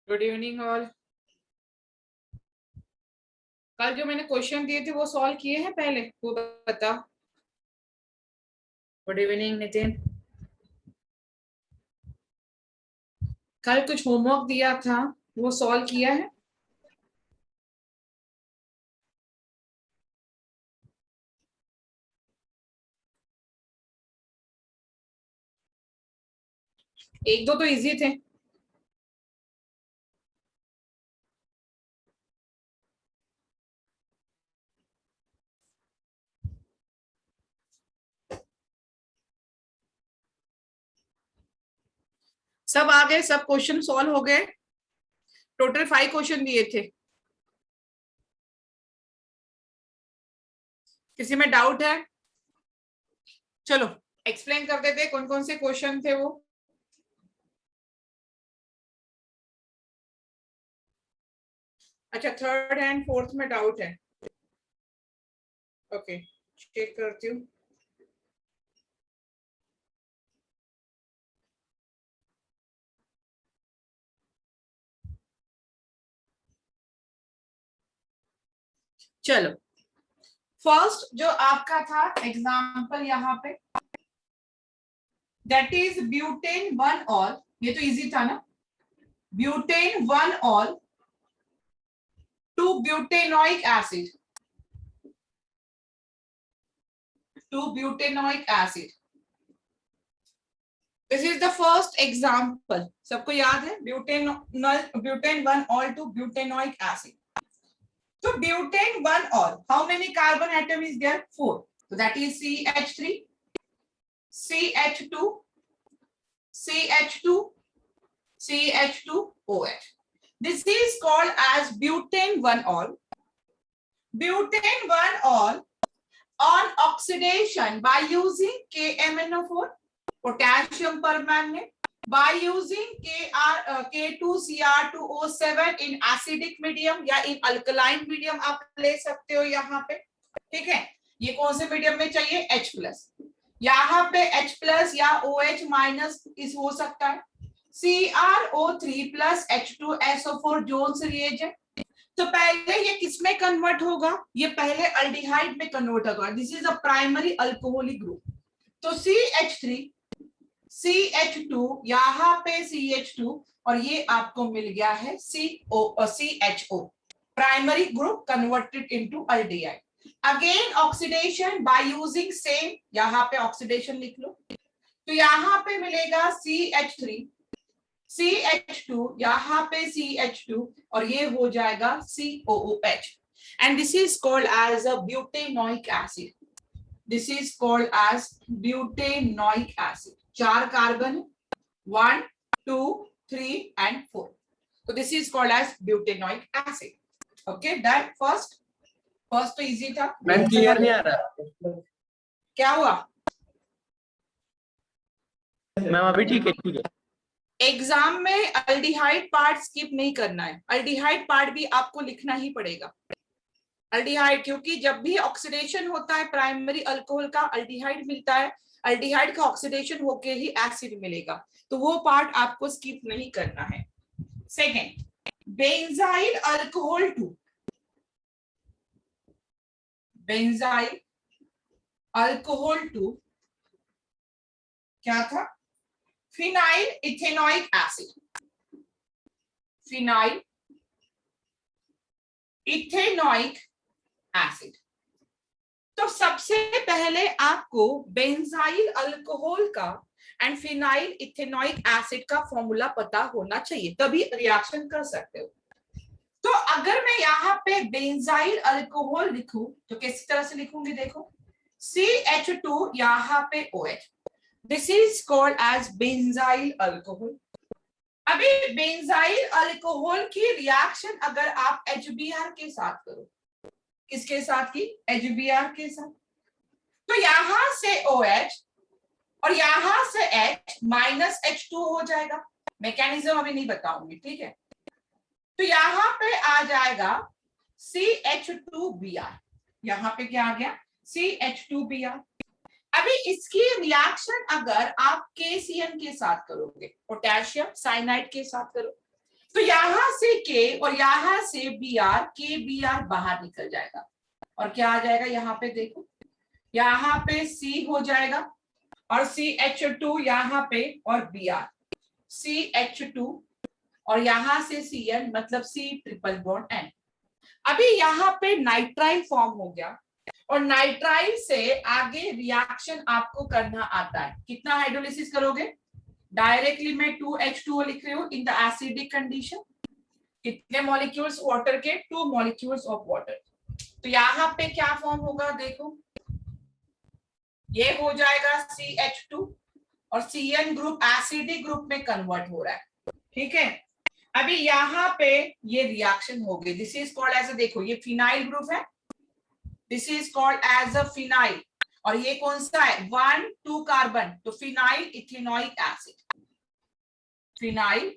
Good evening all. कल जो मैंने क्वेश्चन दिए थे वो सॉल्व किए हैं पहले, वो बता। Good evening Nitin. कल कुछ होमवर्क दिया था, वो सॉल्व किया है? एक दो तो इजी थे। सब आ गए, सब क्वेश्चन सॉल्व हो गए। टोटल 5 क्वेश्चन दिए थे। किसी में डाउट है? चलो एक्सप्लेन कर देते कौन कौन से क्वेश्चन थे वो। अच्छा, थर्ड एंड फोर्थ में डाउट है। ओके, चेक करती हूँ। चलो, फर्स्ट जो आपका था एग्जाम्पल यहाँ पे, दैट इज ब्यूटेन 1 ऑल। ये तो इजी था ना। Butane 1 ol two butanoic acid, two butanoic acid. This is the first example. सबको याद है? Butane 1 ol two butanoic acid. So butane 1 all, how many carbon atom is there? 4. So that is CH3, CH2, CH2, CH2OH. This is called as butane 1 all. Butane 1 all on oxidation by using KMnO4, potassium permanganate, by using K2Cr2O7 in acidic medium या in alkaline medium आप ले सकते हो यहाँ पे। ठीक है, ये कौन से मीडियम में चाहिए? H plus. यहाँ पे H प्लस या OH माइनस इस हो सकता है। CrO3 plus H2SO4 Jones reagent. तो पहले ये किसमें कन्वर्ट होगा? ये पहले अल्डिहाइड में कन्वर्ट होगा। This is a primary alcoholic group. तो CH3, CH2, यहाँ पे CH2 और ये आपको मिल गया है CHO, primary group converted into aldehyde. Again oxidation by using same, यहाँ पे ऑक्सीडेशन लिख लो। तो यहाँ पे मिलेगा CH3, CH2, यहाँ पे CH2 और ये हो जाएगा COOH, and this is called as a butanoic acid. This is called as butanoic acid. 4 carbon, 1, 2, 3 and 4. So this is called as butanoic acid. Okay, that first तो इजी था। Ma'am clear नहीं आ रहा। क्या हुआ? मैम अभी ठीक है। Exam में अल्डिहाइड पार्ट स्किप नहीं करना है, अल्डिहाइड पार्ट भी आपको लिखना ही पड़ेगा। अल्डिहाइड, क्योंकि जब भी ऑक्सीडेशन होता है प्राइमरी अल्कोहल का, अल्डिहाइड मिलता है, अल्डिहाइड का ऑक्सीडेशन होके ही एसिड मिलेगा, तो वो पार्ट आपको स्किप नहीं करना है। Second, benzyl alcohol 2, benzyl alcohol 2 क्या था? Phenyl ethanoic acid, phenyl ethanoic acid. तो सबसे पहले आपको बेंजाइल अल्कोहल का एंड फिनाइल इथेनोइक एसिड का फॉर्मूला पता होना चाहिए, तभी रिएक्शन कर सकते हो। तो अगर मैं यहाँ पे बेंजाइल अल्कोहल लिखूं तो किस तरह से लिखूंगी? देखो, CH2 यहाँ पे OH, this is called as benzyl alcohol. अभी बेंजाइल अल्कोहल की रिएक्शन अगर आप HBr के साथ करो, किसके साथ की? HBr के साथ, तो यहां से OH और यहां से H माइनस H2 हो जाएगा। मैकेनिज्म अभी नहीं बताऊंगी, ठीक है? तो यहां पे आ जाएगा CH2Br, यहां पे क्या आ गया? CH2Br। अभी इसकी रिएक्शन अगर आप KCN के साथ करोगे, पोटेशियम साइनाइड के साथ करो, तो यहां से के और यहां से Br, के Br बाहर निकल जाएगा और क्या आ जाएगा यहाँ पे देखो, यहाँ पे C हो जाएगा और CH2 यहाँ पे और Br, CH2 और यहां से Cl मतलब C ट्रिपल बॉन्ड N। अभी यहाँ पे नाइट्राइल फॉर्म हो गया और नाइट्राइल से आगे रिएक्शन आपको करना आता है। कितना हाइड्रोलिसिस करोगे? डायरेक्टली मैं 2H2O लिख रही हूँ इन द एसिडिक कंडीशन। कितने मॉलिक्यूल्स वाटर के? 2 मॉलिक्यूल्स ऑफ वाटर। तो यहाँ पे क्या फॉर्म होगा देखो, ये हो जाएगा CH2 और Cn ग्रुप एसिडिक ग्रुप में कन्वर्ट हो रहा है। ठीक है, अभी यहाँ पे ये रिएक्शन हो गई। दिस इज कॉल्ड एज, देखो ये फिनाइल ग्रुप है, this is called as a phenyl. और ये कौन सा है? 1,2 कार्बन, तो phenyl ethanoic acid, phenyl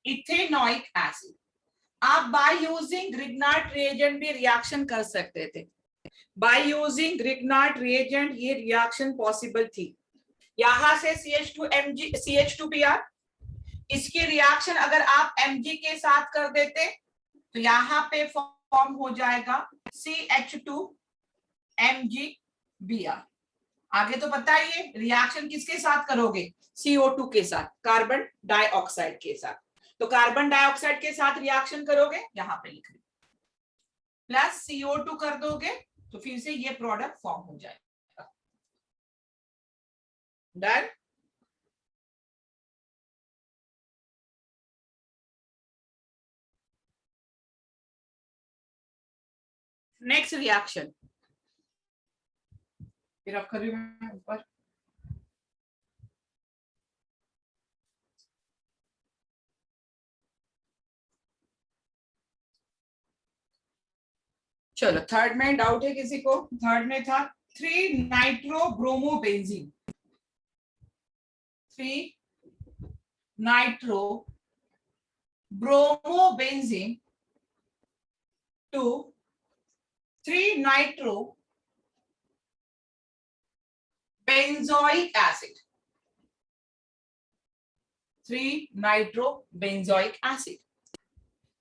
ethanoic acid. आप बाय यूजिंग ग्रिग्नार्ड रिएजेंट भी रिएक्शन कर सकते थे। बाय यूजिंग ग्रिग्नार्ड रिएजेंट ये रिएक्शन पॉसिबल थी। यहां से CH2Mg CH2Br, इसकी रिएक्शन अगर आप Mg के साथ कर देते तो यहाँ पे फॉर्म हो जाएगा CH2MgBr। आगे तो बताइए रिएक्शन किसके साथ करोगे? CO2 के साथ, कार्बन डाइऑक्साइड के साथ। तो कार्बन डाइऑक्साइड के साथ रिएक्शन करोगे, यहाँ पे लिख रही प्लस CO2 कर दोगे तो फिर से ये प्रोडक्ट फॉर्म हो जाएगा। डन। नेक्स्ट रिएक्शन फिर अब कर रही हूं ऊपर। चलो थर्ड में डाउट है किसी को? थर्ड में था 3 nitrobromobenzene, 3 nitrobromobenzene to 3 nitrobenzoic acid, 3 nitrobenzoic acid.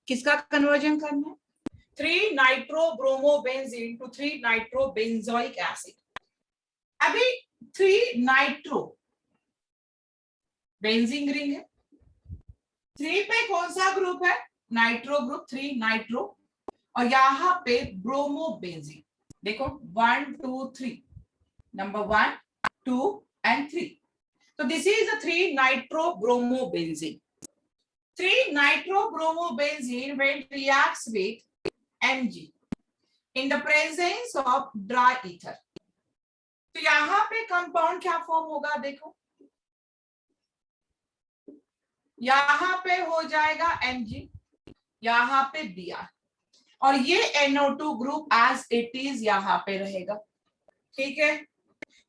किसका कन्वर्जन करना है? 3 नाइट्रोब्रोमोबेंजीन टू 3 नाइट्रोबेंजोइक एसिड। अभी 3 नाइट्रो बेंजीन रिंग है, 3 पे कौन सा ग्रुप है? नाइट्रो ग्रुप, 3 नाइट्रो और यहाँ पे ब्रोमोबेंजीन। देखो 1 2 3, नंबर 1 2 एंड 3। तो this is a 3 nitrobromobenzene. 3 nitrobromobenzene when reacts with Mg in the presence of dry ether। तो यहाँ पे कंपाउंड क्या फॉर्म होगा देखो, यहाँ पे हो जाएगा Mg, यहाँ पे Br और ये NO2 group as it is यहाँ पे रहेगा। ठीक है,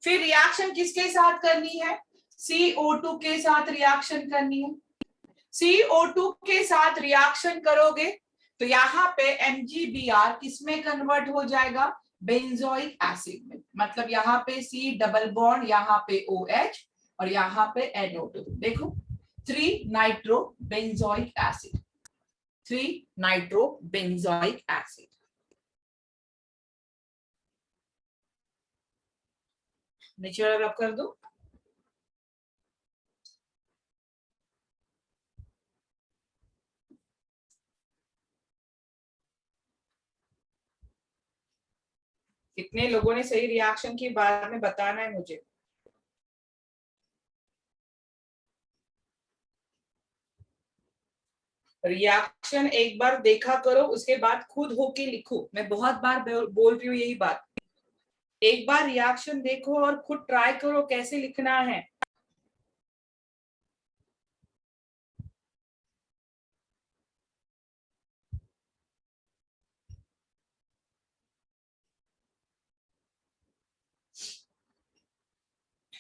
फिर रिएक्शन किसके साथ करनी है? CO2 के साथ रिएक्शन करनी है। CO2 के साथ रिएक्शन करोगे तो यहाँ पे MgBr किसमें कन्वर्ट हो जाएगा? बेंजोइक एसिड में। मतलब यहाँ पे C डबल बॉन्ड, यहाँ पे OH और यहाँ पे NO2। देखो 3 nitro benzoic acid, 3 nitro benzoic acid. नीचे वाला रब कर दो। कितने लोगों ने सही रिएक्शन की बाद में बताना है मुझे। रिएक्शन एक बार देखा करो, उसके बाद खुद होके लिखो। मैं बहुत बार बोल रही हूँ यही बात, एक बार रिएक्शन देखो और खुद ट्राई करो कैसे लिखना है।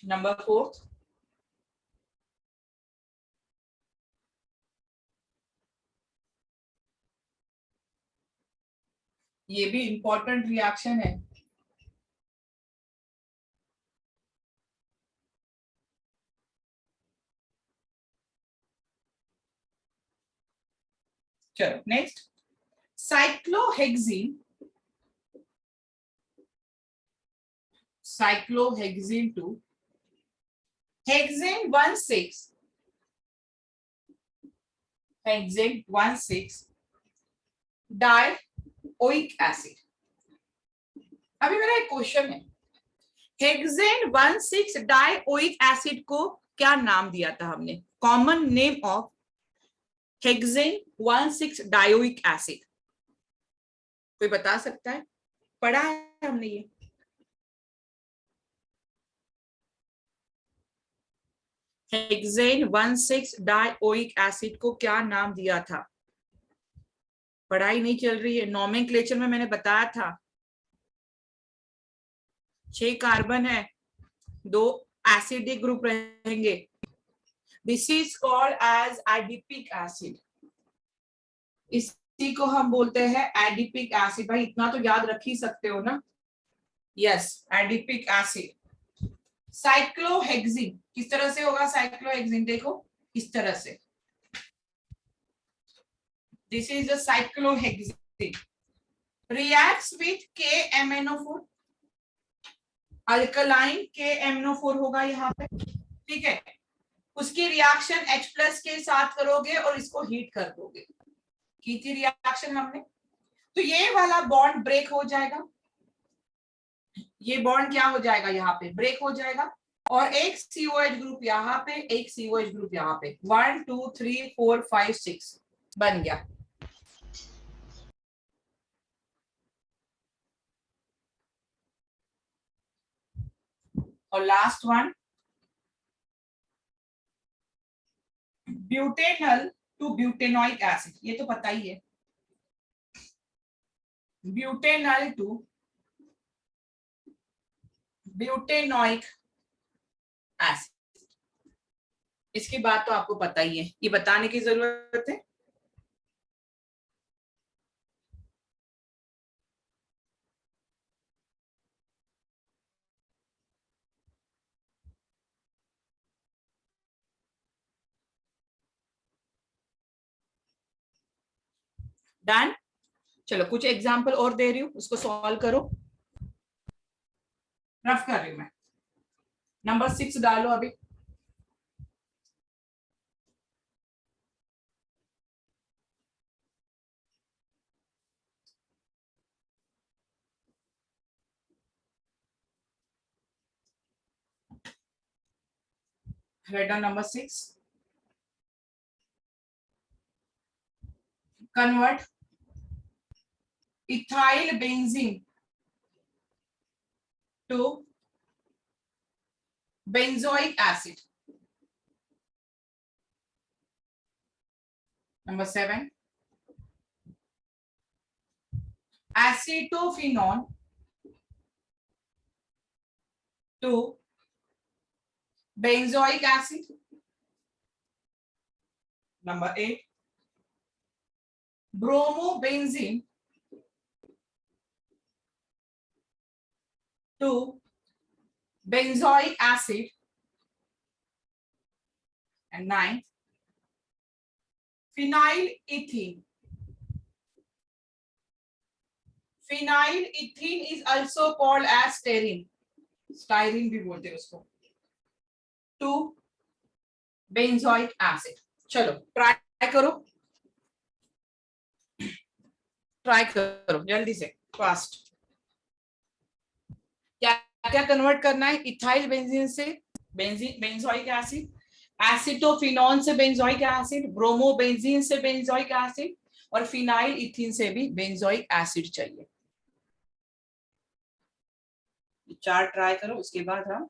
नंबर 4, ये भी इंपॉर्टेंट रिएक्शन है। चलो next, cyclohexene, cyclohexene 2, hexane 16, hexane 16 dioic acid. अभी मेरा एक क्वेश्चन है, हेक्सेन 16 डाइओइक एसिड को क्या नाम दिया था हमने? Common name of hexane 16 dioic acid कोई बता सकता है? पढ़ा है हमने ये। हेक्सेन 16 डाइओइक एसिड को क्या नाम दिया था? पढ़ाई नहीं चल रही है, नोमेनक्लेचर में मैंने बताया था 6 कार्बन है, 2 एसिडिक ग्रुप रहेंगे, this is called as adipic acid, इसी को हम बोलते हैं एडिपिक एसिड। भाई इतना तो याद रख ही सकते हो ना, यस एडिपिक एसिड। साइक्लोहेक्सीन किस तरह से होगा? साइक्लोहेक्सीन देखो इस तरह से, this is a cyclohexane reacts with KMnO4, alkaline KMnO4 होगा यहाँ पे, ठीक है। उसकी रिएक्शन H+ के साथ करोगे और इसको हीट कर दोगे, की थी रिएक्शन हमने, तो ये वाला बॉन्ड ब्रेक हो जाएगा, ये बॉन्ड क्या हो जाएगा? यहाँ पे ब्रेक हो जाएगा, और एक COH ग्रुप यहाँ पे, एक COH ग्रुप यहाँ पे, 1 2 3 4 5 6 बन गया। और last one, butanal to butanoic acid, ये तो पता ही है, ब्यूटेनल टू ब्यूटेनोइक एसिड, इसकी बात तो आपको पता ही है, ये बताने की जरूरत है? डन। चलो कुछ एग्जांपल और दे रही हूं, उसको सॉल्व करो, रफ कर रही हूं मैं। नंबर 6 डालो अभी, write down number 6, convert ethyl benzene to benzoic acid. Number 7, acetophenol to benzoic acid. Number 8, bromobenzene to benzoic acid. And 9, phenylethene. Phenylethene is also called as styrene, styrene भी बोलते हैं उसको, to benzoic acid. चलो try करो, try करो जल्दी से, fast. क्या क्या कन्वर्ट करना है? इथाइल बेंजीन से बेंजोइक एसिड, एसिटोफिनॉल से बेंजोइक एसिड, ब्रोमोबेंजीन से बेंजोइक एसिड, और फिनाइल इथीन से भी बेंजोइक एसिड चाहिए। 4 ट्राई करो, उसके बाद हम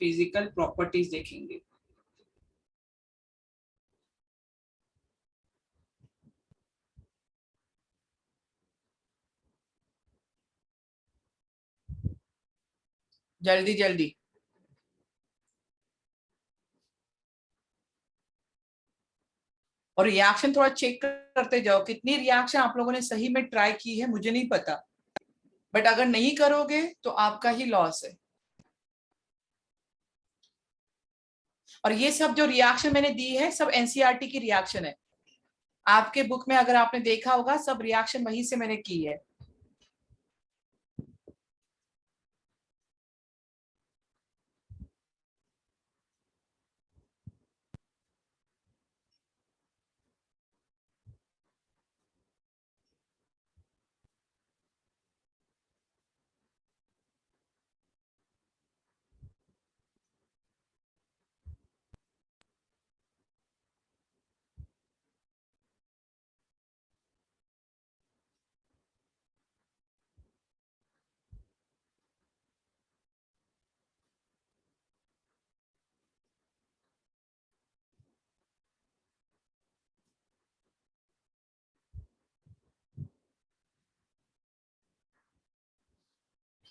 फिजिकल प्रॉपर्टीज देखेंगे। जल्दी जल्दी, और रिएक्शन थोड़ा चेक करते जाओ, कितनी रिएक्शन आप लोगों ने सही में ट्राई की है मुझे नहीं पता, बट अगर नहीं करोगे तो आपका ही लॉस है। और ये सब जो रिएक्शन मैंने दी है सब एनसीईआरटी की रिएक्शन है। आपके बुक में अगर आपने देखा होगा सब रिएक्शन वहीं से मैंने की है।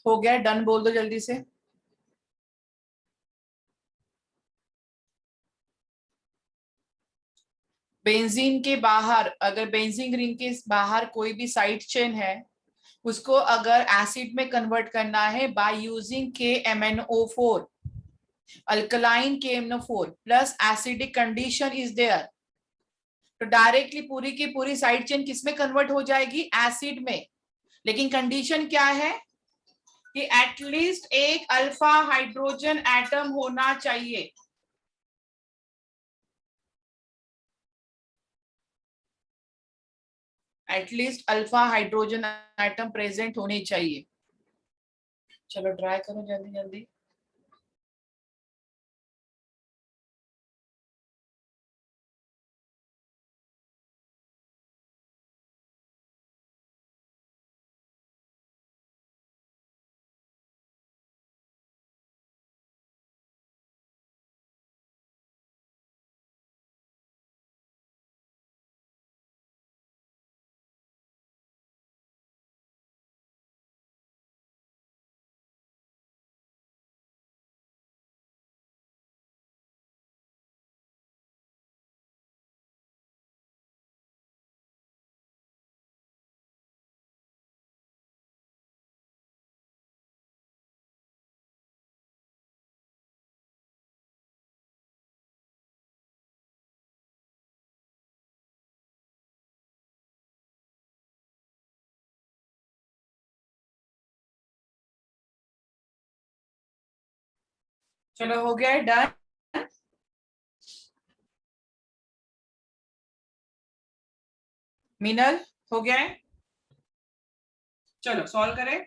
हो गया, डन बोल दो जल्दी से। बेंजीन के बाहर, अगर बेंजीन रिंग के बाहर कोई भी साइड चेन है, उसको अगर एसिड में कन्वर्ट करना है by using KMnO4, alkaline KMnO4 plus acidic condition is there, तो डायरेक्टली पूरी की पूरी साइड चेन किस में कन्वर्ट हो जाएगी? एसिड में। लेकिन कंडीशन क्या है कि एटलीस्ट एक अल्फा हाइड्रोजन एटम होना चाहिए। At least alpha hydrogen atom present होने चाहिए। चलो ट्राई करो जल्दी जल्दी। चलो हो गया है, डन। मीनल हो गया है, चलो सॉल्व करें।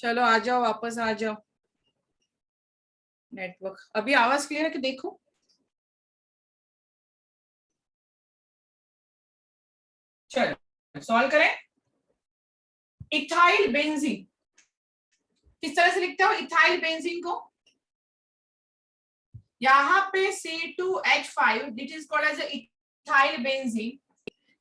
चलो आ जाओ, वापस आ जाओ। नेटवर्क अभी आवाज क्लियर है कि देखो? चलो सॉल्व करें। इथाइल बेंजीन किस तरह से लिखते हो इथाइल बेंजीन को? यहाँ पे C2H5 this is called as ethyl benzene.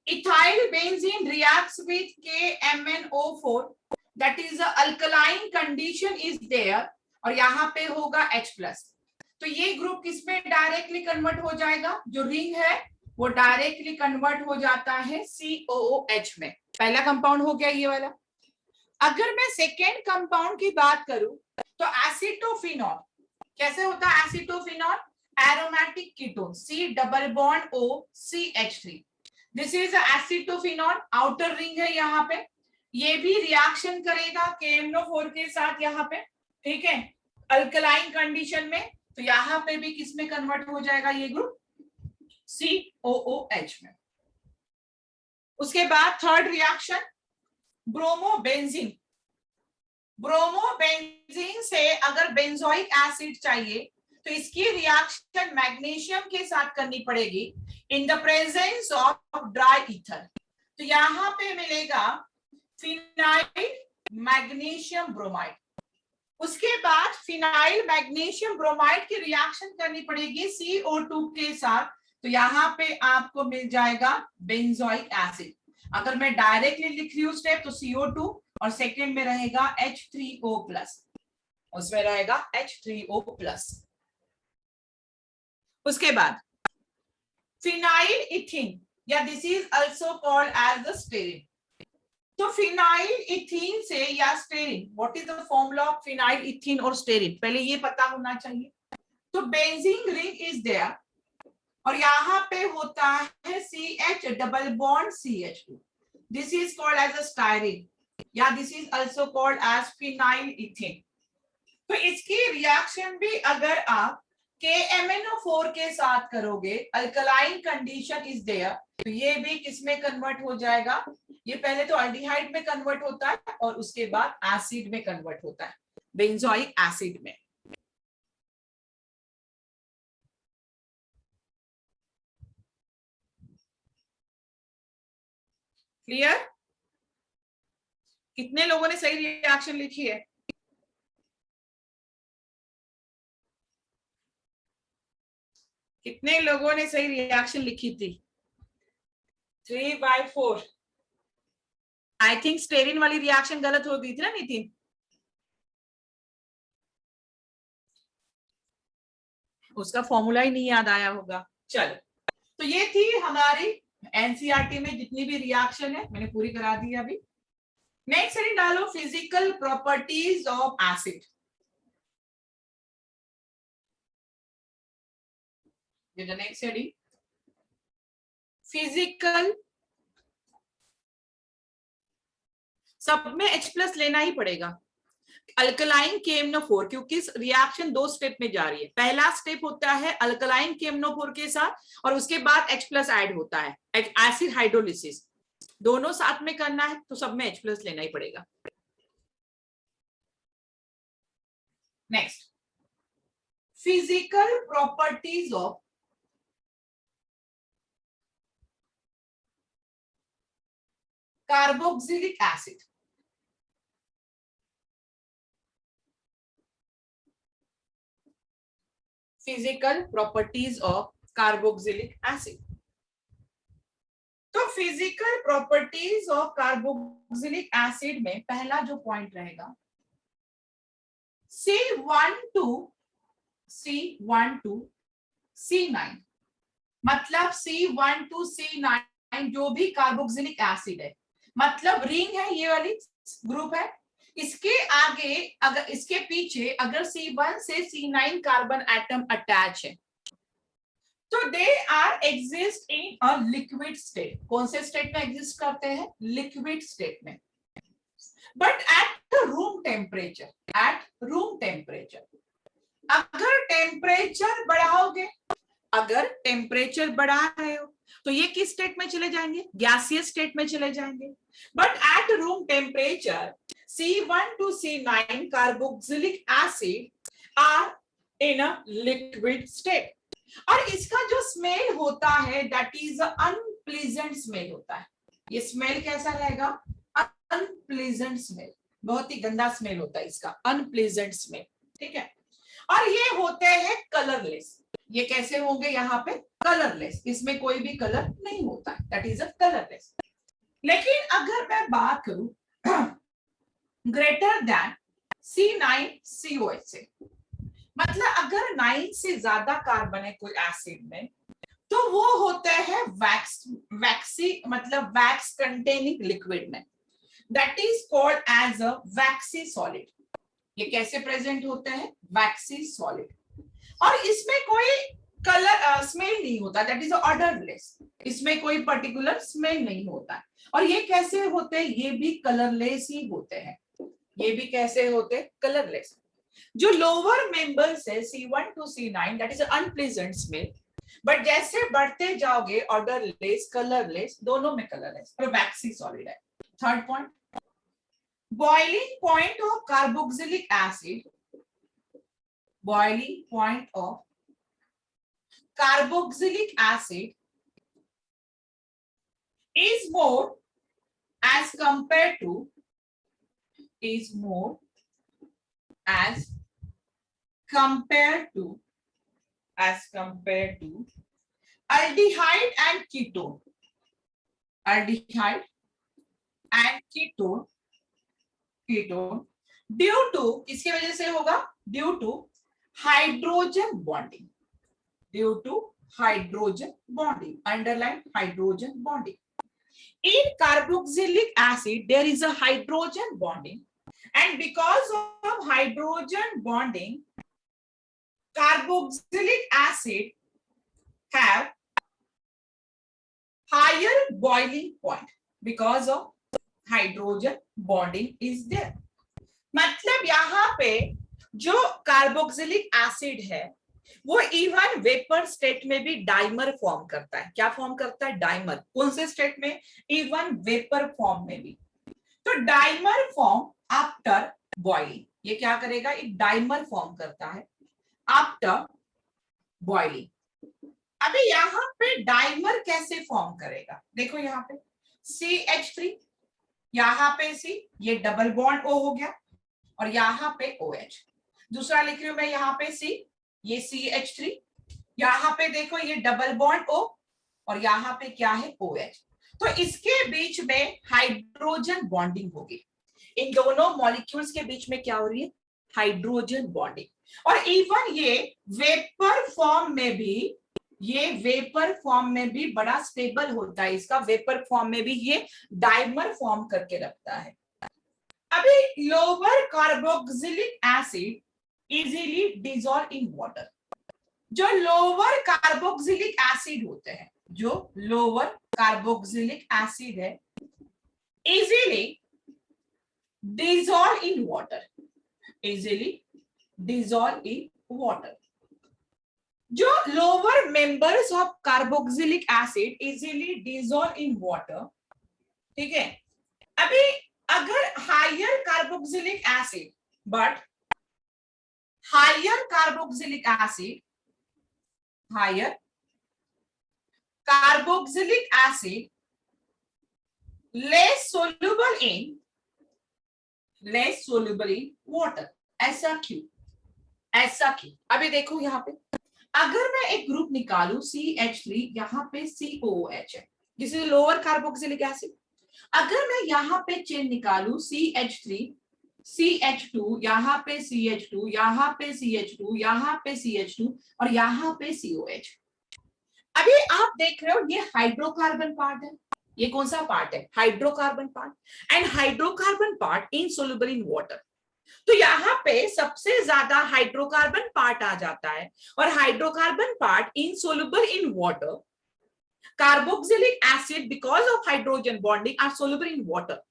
Ethyl benzene reacts with KMnO4 that is the alkaline condition is there और यहाँ पे होगा H+। तो ये ग्रुप किसमें डायरेक्टली कन्वर्ट हो जाएगा? जो रिंग है वो डायरेक्टली कन्वर्ट हो जाता है COOH में। पहला कंपाउंड हो गया ये वाला। अगर मैं सेकेंड कंपाउंड की बात करूं तो एसिटोफिनॉल कैसे होता है? Acetophenol aromatic ketone C double bond O CH3। This is acetophenol, outer ring है यहाँ पे। ये भी रिएक्शन करेगा KMnO4 के साथ यहाँ पे, ठीक है, अल्कलाइन कंडीशन में। तो यहाँ पे भी किसमें कन्वर्ट हो जाएगा ये ग्रुप? COOH में। उसके बाद थर्ड रिएक्शन ब्रोमोबेंजीन। ब्रोमोबेंजीन से अगर बेंजोइक एसिड चाहिए तो इसकी रिएक्शन मैग्नीशियम के साथ करनी पड़ेगी in the presence of dry ether. तो यहां पे मिलेगा फिनाइल मैग्नीशियम ब्रोमाइड। उसके बाद फिनाइल मैग्नीशियम ब्रोमाइड की रिएक्शन करनी पड़ेगी CO2 के साथ। तो यहाँ पे आपको मिल जाएगा बेंजोइक एसिड। अगर मैं डायरेक्टली लिख रही हूँ स्टेप तो CO2 और सेकेंड में रहेगा H3O+, उसमें रहेगा H3O+। उसके बाद फिनाइल इथीन या this is also called as the styrene. तो फिनाइल इथीन से या styrene, what is the formula of phenyl ethene और स्टेरिन? पहले ये पता होना चाहिए। तो बेंजीन रिंग इज देयर और यहाँ पे होता है CH double bond CH2। This is called as a styrene या this is also called as phenyl ethene. तो इसकी रिएक्शन भी अगर आप KMnO4 के साथ करोगे, अल्कलाइन कंडीशन इज देयर, तो ये भी किसमें कन्वर्ट हो जाएगा? ये पहले तो अल्डिहाइड में कन्वर्ट होता है और उसके बाद एसिड में कन्वर्ट होता है, बेंजोइक एसिड में। क्लियर? कितने लोगों ने सही रिएक्शन लिखी है? कितने लोगों ने सही रिएक्शन लिखी थी? 3/4। आई थिंक स्टेरिन वाली रिएक्शन गलत हो गई थी ना नितिन? उसका फॉर्मूला ही नहीं याद आया होगा। चलो, तो ये थी हमारी एनसीईआरटी में जितनी भी रिएक्शन है मैंने पूरी करा दी अभी। नेक्स्ट हेडिंग डालो physical properties of acid. Next heading physical, सब में H+ लेना ही पड़ेगा। अल्कलाइन KMnO4 क्योंकि रिएक्शन दो स्टेप में जा रही है। पहला स्टेप होता है अल्कलाइन KMnO4 के साथ और उसके बाद H+ ऐड होता है, एसिड हाइड्रोलिसिस। दोनों साथ में करना है तो सब में H+ लेना ही पड़ेगा। Next physical properties of carboxylic acid. Physical properties of carboxylic acid. तो physical properties of carboxylic acid में पहला जो पॉइंट रहेगा C12C9, मतलब C12C9 जो भी कार्बोक्सिलिक एसिड है, मतलब रिंग है ये वाली ग्रुप है, इसके आगे अगर इसके पीछे अगर C1 से C9 कार्बन एटम अटैच है तो they are exist in a liquid state. कौन से स्टेट में एग्जिस्ट करते हैं? लिक्विड स्टेट में, but at room temperature. At room temperature अगर टेम्परेचर बढ़ाओगे, अगर टेम्परेचर बढ़ा रहे हो तो ये किस स्टेट में चले जाएंगे, गैसियस स्टेट में चले जाएंगे। But at room temperature C1 to C9 carboxylic acid are in a liquid state. और इसका जो स्मेल होता है दैट इज अनप्लीजेंट स्मेल होता है। ये स्मेल कैसा रहेगा, अनप्लीजेंट स्मेल, बहुत ही गंदा स्मेल होता है इसका, अनप्लीजेंट स्मेल, ठीक है। और ये होते हैं कलरलेस। ये कैसे होंगे, यहाँ पे कलरलेस, इसमें कोई भी कलर नहीं होता है, दैट इज अ कलरलेस। लेकिन अगर मैं बात करूं ग्रेटर देन C9COH से, मतलब अगर 9 से ज्यादा कार्बन है कोई एसिड में, तो वो होते हैं वैक्सी, मतलब वैक्स कंटेनिंग लिक्विड में, that is called as a waxy solid. ये कैसे प्रेजेंट होते हैं, वैक्सी सॉलिड। और इसमें कोई कलर स्मेल नहीं होता, दैट इज ऑर्डरलेस, इसमें कोई पर्टिकुलर स्मेल नहीं होता है। और ये कैसे होते हैं, ये भी कलरलेस ही होते हैं। ये भी कैसे होते हैं, कलरलेस। जो लोअर मेंबर्स है C1 to C9 that is unpleasant smell, but जैसे बढ़ते जाओगे ऑर्डरलेस, कलरलेस, दोनों में कलरलेस, तो वैक्सी सॉलिड है। Third point, boiling point of carboxylic acid, boiling point of carboxylic acid is more as compared to aldehyde and ketone, due to किसकी वजह से होगा, due to hydrogen bonding, underline hydrogen bonding. In carboxylic acid there is a hydrogen bonding, and because of hydrogen bonding carboxylic acid have higher boiling point because of hydrogen bonding is there. मतलब यहाँ पे जो carboxylic acid है वो even vapour state में भी dimer form करता है। क्या फॉर्म करता है, डाइमर। कौन से स्टेट में, इवन वेपर फॉर्म में भी। तो डाइमर फॉर्म आफ्टर बॉइलिंग, ये क्या करेगा, एक डाइमर फॉर्म करता है आफ्टर बॉइलिंग। अभी यहाँ पे डाइमर कैसे फॉर्म करेगा, देखो यहाँ पे CH3, यहाँ पे C, ये डबल बॉन्ड O हो गया, और यहाँ पे OH। दूसरा लिख रही हूं मैं यहाँ पे C, ये CH3, यहाँ पे देखो ये डबल बॉन्ड O, और यहाँ पे क्या है, OH। तो इसके बीच में हाइड्रोजन बॉन्डिंग होगी। इन दोनों मॉलिक्यूल्स के बीच में क्या हो रही है, हाइड्रोजन बॉन्डिंग। और इवन ये वेपर फॉर्म में भी बड़ा स्टेबल होता है, इसका वेपर फॉर्म में भी ये डाइमर फॉर्म करके रखता है। अभी lower carboxylic acid easily dissolve in water. जो लोअर कार्बोक्सिलिक एसिड होते हैं, जो लोअर कार्बोक्सिलिक एसिड है, इजीली डिसॉल्व इन वाटर, जो lower members of carboxylic acid easily dissolve in water, ठीक है। अभी अगर higher carboxylic acid, but higher carboxylic acid less soluble in water, ऐसा क्यों? अभी देखो यहाँ पे, अगर मैं एक ग्रुप निकालू CH3, यहाँ पे COOH है, this is lower carboxylic acid. अगर मैं यहाँ पे चेन निकालू CH3, CH2, यहाँ पे CH2, यहाँ पे CH2, यहाँ पे CH2, और यहाँ पे COH। अभी आप देख रहे हो ये हाइड्रोकार्बन पार्ट है, ये कौन सा पार्ट है, hydrocarbon part, and hydrocarbon part insoluble in water. तो यहाँ पे सबसे ज्यादा हाइड्रोकार्बन पार्ट आ जाता है, और hydrocarbon part insoluble in water. Carboxylic acid because of hydrogen bonding are soluble in water.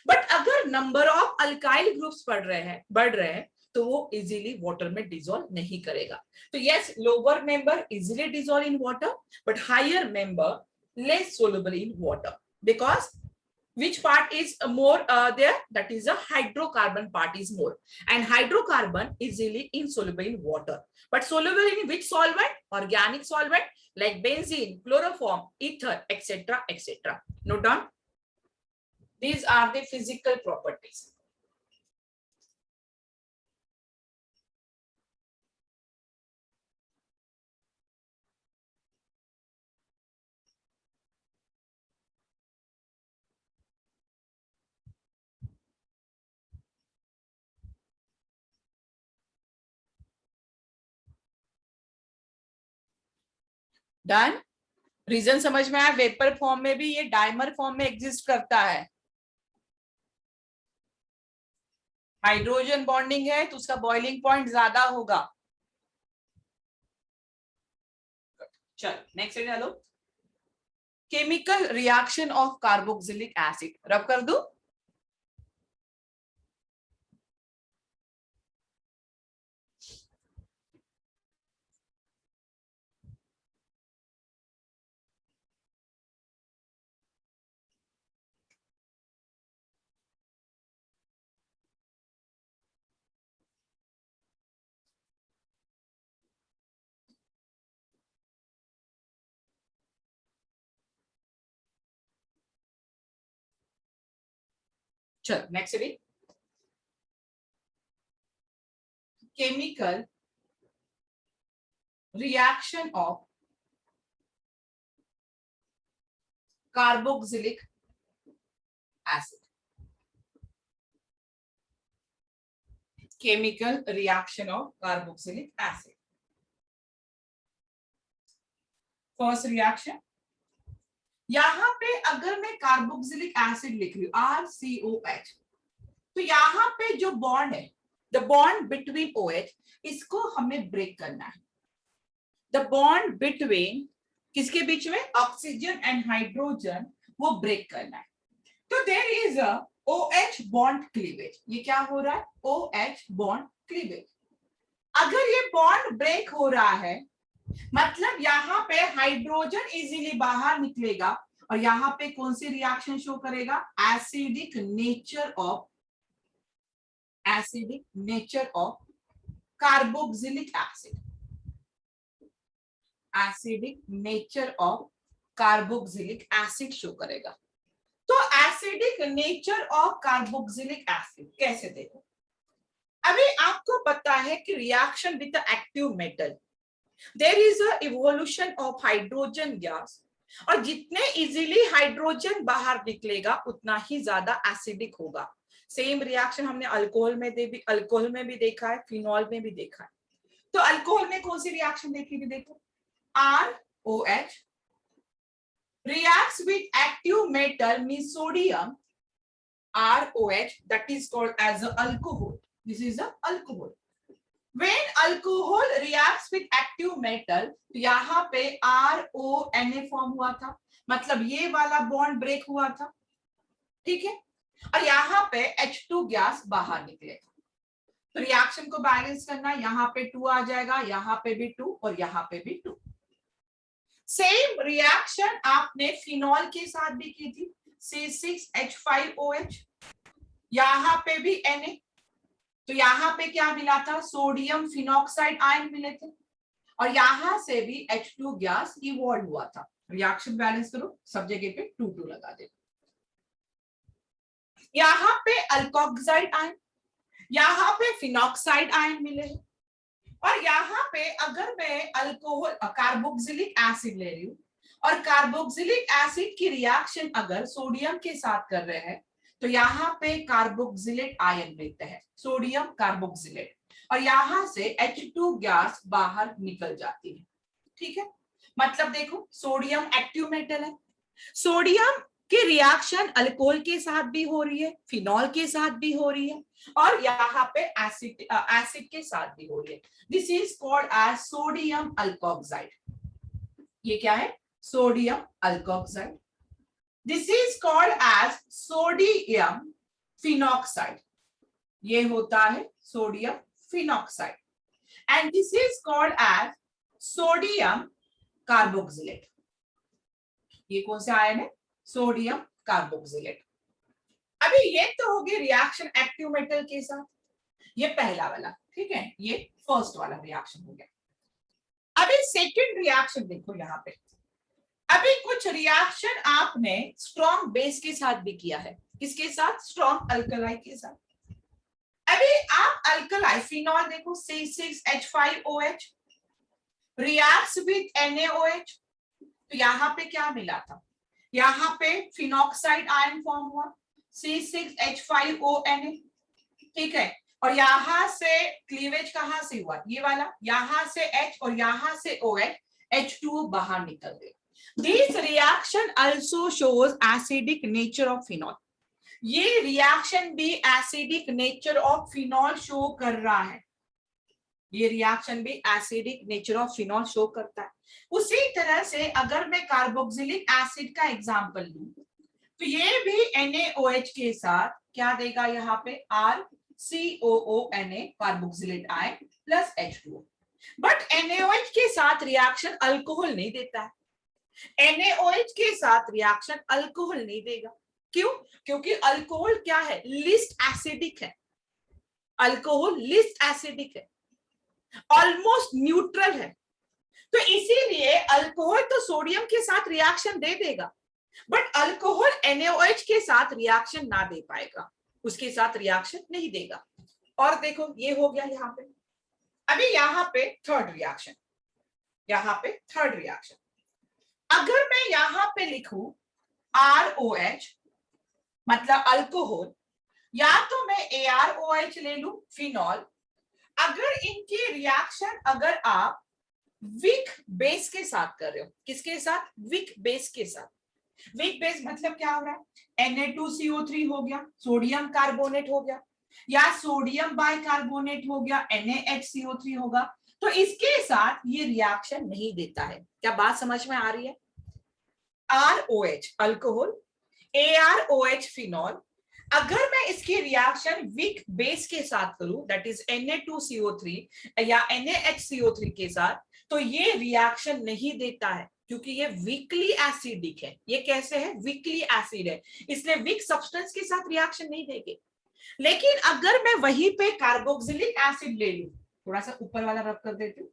But अगर नंबर ऑफ अल्काइल ग्रुप्स बढ़ रहे हैं तो वो इजीली वाटर में डिसॉल्व नहीं करेगा। तो yes, lower member easily dissolve in water, but higher member less soluble in water, because which part is more there? That is the hydrocarbon part is more, and hydrocarbon is easily insoluble in water, but soluble in which solvent? Organic solvent like benzene, chloroform, ether, etc., etc. Note down. These are the physical properties. Done. Reason समझ में आया? Vapour form में भी ये dimer form में exist करता है। Hydrogen bonding है तो उसका बॉइलिंग पॉइंट ज्यादा होगा। चल नेक्स्ट चलो, chemical reaction of carboxylic acid. रब कर दो। चल next read, chemical reaction of carboxylic acid. Chemical reaction of carboxylic acid. First reaction, यहां पे अगर मैं कार्बोक्सिलिक एसिड लिख रही हूं RCOH, तो यहां पे जो बॉन्ड है, द बॉन्ड बिटवीन OH, इसको हमें ब्रेक करना है। द बॉन्ड बिटवीन किसके बीच में? ऑक्सीजन एंड हाइड्रोजन, वो ब्रेक करना है। तो there is a OH bond cleavage. ये क्या हो रहा है? OH bond cleavage. अगर ये बॉन्ड ब्रेक हो रहा है, मतलब यहाँ पे हाइड्रोजन इजीली बाहर निकलेगा, और यहाँ पे कौन सी रिएक्शन शो करेगा? Acidic nature of carboxylic acid. Acidic nature of carboxylic acid show करेगा। तो acidic nature of carboxylic acid कैसे देखो? अभी आपको पता है कि reaction with active metal, there is a evolution of hydrogen gas, और जितने इजीली हाइड्रोजन बाहर निकलेगा उतना ही ज्यादा एसिडिक होगा। सेम रिएक्शन हमने अल्कोहल में भी देखा है, फिनॉल में भी देखा है। तो अल्कोहल में कौन सी रिएक्शन देखी थी? देखो, ROH reacts with active metal means sodium, ROH, that is called as an alcohol. This is an alcohol. When alcohol reacts with active metal, तो यहाँ पे RONA फॉर्म हुआ था, मतलब ये वाला बॉन्ड ब्रेक हुआ था, ठीक है, और यहाँ पे H2 गैस बाहर निकलेगा। तो रिएक्शन को बैलेंस करना, यहाँ पे 2 आ जाएगा, यहाँ पे भी 2 और यहाँ पे भी 2। सेम रिएक्शन आपने फिनॉल के साथ भी की थी, C6H5OH, यहाँ पे भी Na, तो यहाँ पे क्या मिला था? सोडियम फिनॉक्साइड आयन मिले थे, और यहाँ से भी H2 गैस इवॉल्व हुआ था। रिएक्शन बैलेंस करो, सब जगह पे 2 लगा दे। यहाँ पे अल्कोक्साइड आयन, यहाँ पे फिनॉक्साइड आयन मिले हैं, और यहाँ पे अगर मैं अल्कोहल कार्बोक्सिलिक एसिड ले रही हूँ, और कार्बोक्सिलिक एसिड की रिएक्शन अगर सोडियम के साथ कर रहे हैं, तो यहाँ पे कार्बोक्सिलेट आयन मिलते हैं, सोडियम कार्बोक्सिलेट, और यहाँ से H2 गैस बाहर निकल जाती है, ठीक है। मतलब देखो, सोडियम एक्टिव मेटल है, सोडियम की रिएक्शन अल्कोहल के साथ भी हो रही है, फिनॉल के साथ भी हो रही है, और यहाँ पे एसिड के साथ भी हो रही है। This is called as sodium alkoxide. ये क्या है? Sodium alkoxide. This is called as sodium phenoxide. ये होता है sodium phenoxide, and this is called as sodium carboxylate. ये कौन से आयन है? Sodium carboxylate. अभी ये तो हो गई रिएक्शन एक्टिव मेटल के साथ, ये पहला वाला, ठीक है, ये फर्स्ट वाला रिएक्शन हो गया। अभी सेकंड रिएक्शन देखो यहाँ पे, अभी कुछ रिएक्शन आपने स्ट्रॉन्ग बेस के साथ भी किया है। किसके साथ? स्ट्रॉन्ग अल्कलाई के साथ। अभी आप अल्कलाई फिनॉल देखो, C6H5OH रिएक्ट्स विद NaOH, तो यहाँ पे क्या मिला था? यहाँ पे फिनॉक्साइड आयन फॉर्म हुआ, C6H5ONa, ठीक है, और यहां से क्लीवेज कहां से हुआ? ये वाला, यहां से H और यहां से OH, H2O बाहर निकल गया। This reaction also shows acidic nature of phenol. ये रिएक्शन भी acidic nature of phenol show कर रहा है, ये रिएक्शन भी acidic nature of phenol show करता है। उसी तरह से अगर मैं कार्बोक्सिलिक एसिड का एग्जांपल लूं, तो ये भी NaOH के साथ क्या देगा? यहाँ पे RCOONa carboxylate ion plus H2O। But NaOH के साथ रिएक्शन अल्कोहल नहीं देता है, NaOH के साथ रिएक्शन अल्कोहल नहीं देगा। क्यों? क्योंकि अल्कोहल क्या है? लिस्ट एसिडिक है, अल्कोहल लिस्ट एसिडिक है, ऑलमोस्ट न्यूट्रल है, तो इसीलिए अल्कोहल तो सोडियम के साथ रिएक्शन दे देगा, बट अल्कोहल NaOH के साथ रिएक्शन ना दे पाएगा, उसके साथ रिएक्शन नहीं देगा। और देखो ये हो गया यहाँ पे। अभी यहाँ पे थर्ड रिएक्शन, यहाँ पे थर्ड रिएक्शन, अगर मैं यहाँ पे लिखूं ROH मतलब अल्कोहल, या तो मैं ArOH ले लूं फिनॉल, अगर इनकी रिएक्शन अगर आप वीक बेस के साथ कर रहे हो, किसके साथ? वीक बेस के साथ। वीक बेस मतलब क्या हो रहा है? Na2CO3 हो गया, सोडियम कार्बोनेट हो गया, या सोडियम बाइकार्बोनेट हो गया, NaHCO3 होगा, तो इसके साथ ये रिएक्शन नहीं देता है। क्या बात समझ में आ रही है? ROH अल्कोहल, ArOH फिनॉल, अगर मैं इसकी रिएक्शन वीक बेस के साथ करूं, दैट इज Na2CO3 या NaHCO3 के साथ, तो ये रिएक्शन नहीं देता है, क्योंकि ये वीकली एसिडिक है। ये कैसे है? वीकली एसिड है, इसलिए वीक सब्सटेंस के साथ रिएक्शन नहीं देंगे। लेकिन अगर मैं वहीं पे कार्बोक्सिलिक एसिड ले लूं, थोड़ा सा ऊपर वाला रब कर देती हूँ,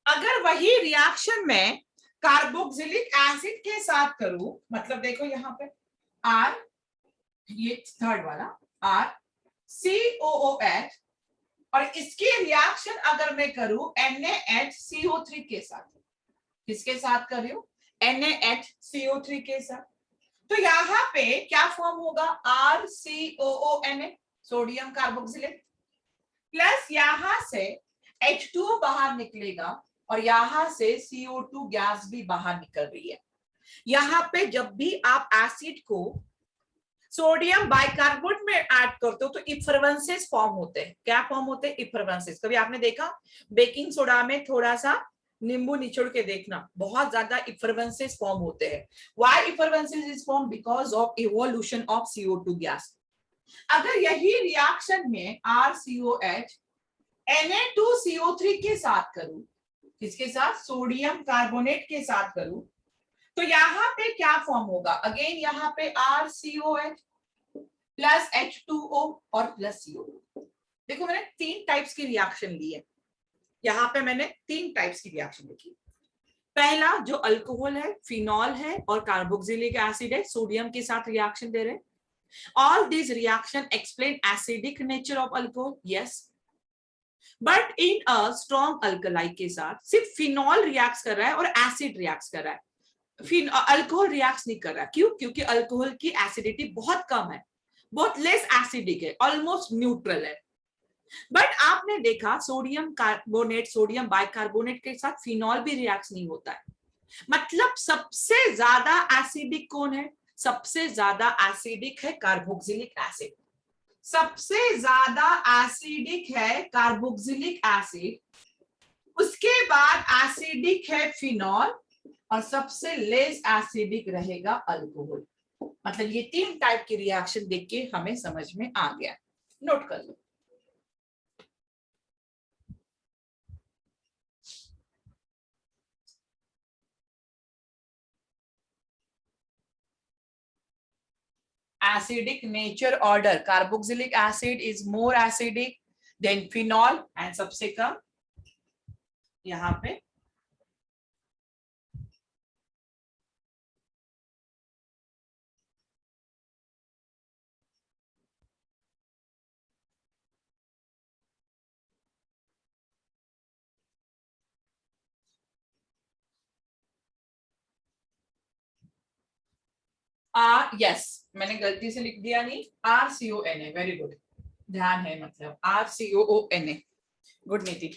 अगर वही रिएक्शन में कार्बोक्सिलिक एसिड के साथ करूं, मतलब देखो यहाँ पे R, ये थर्ड वाला RCOOH, और इसकी रिएक्शन अगर मैं करूं NaHCO3 के साथ, किसके साथ कर रही हूं? NaHCO3 के साथ, तो यहाँ पे क्या फॉर्म होगा? RCOONa सोडियम कार्बोक्सिलेट, प्लस यहां से H2O बाहर निकलेगा, और यहां से CO2 गैस भी बाहर निकल रही है। यहाँ पे जब भी आप एसिड को सोडियम बाइकार्बोनेट में ऐड करते हो तो इफरवेंसेस फॉर्म होते हैं। क्या फॉर्म होते हैं? इफरवेंसेस। कभी आपने देखा बेकिंग सोडा में थोड़ा सा नींबू निचोड़ के देखना, बहुत ज्यादा इफरवेंसेस फॉर्म होते हैं। Why effervescences is form? Because of evolution of CO2 gas. अगर यही रिएक्शन में RCOH Na2CO3 के साथ करूं, किसके साथ? सोडियम कार्बोनेट के साथ करूं, तो यहाँ पे क्या फॉर्म होगा? अगेन यहाँ पे RCOH प्लस H2O और प्लस CO2। देखो मैंने तीन टाइप्स की रिएक्शन ली है, यहाँ पे मैंने तीन टाइप्स की रिएक्शन लिखी। पहला जो अल्कोहल है, फिनॉल है और कार्बोक्सिलिक एसिड है, सोडियम के साथ रिएक्शन दे रहे हैं। All these reaction explain acidic nature of alcohol, yes. But in a strong alkali के साथ सिर्फ फिनॉल रिएक्ट कर रहा है और एसिड रिएक्ट कर रहा है, अल्कोहल रिएक्ट नहीं कर रहा। क्यों? क्योंकि अल्कोहल की एसिडिटी बहुत कम है, बहुत लेस एसिडिक है, ऑलमोस्ट न्यूट्रल है। बट आपने देखा सोडियम कार्बोनेट, सोडियम बाइकार्बोनेट के साथ फिनॉल भी रिएक्ट नहीं होता है। मतलब सबसे ज्यादा एसिडिक कौन है? सबसे ज्यादा एसिडिक है कार्बोक्सिलिक एसिड, सबसे ज्यादा एसिडिक है कार्बोक्सिलिक एसिड, उसके बाद एसिडिक है फिनॉल, और सबसे लेस एसिडिक रहेगा अल्कोहल। मतलब ये तीन टाइप की रिएक्शन देख के हमें समझ में आ गया। नोट कर लो। acidic nature order. Carboxylic acid is more acidic than phenol and सबसे कम यहाँ पे यस मैंने गलती से लिख दिया नहीं, RCONA, वेरी गुड, ध्यान है मतलब RCOONA, गुड नीति।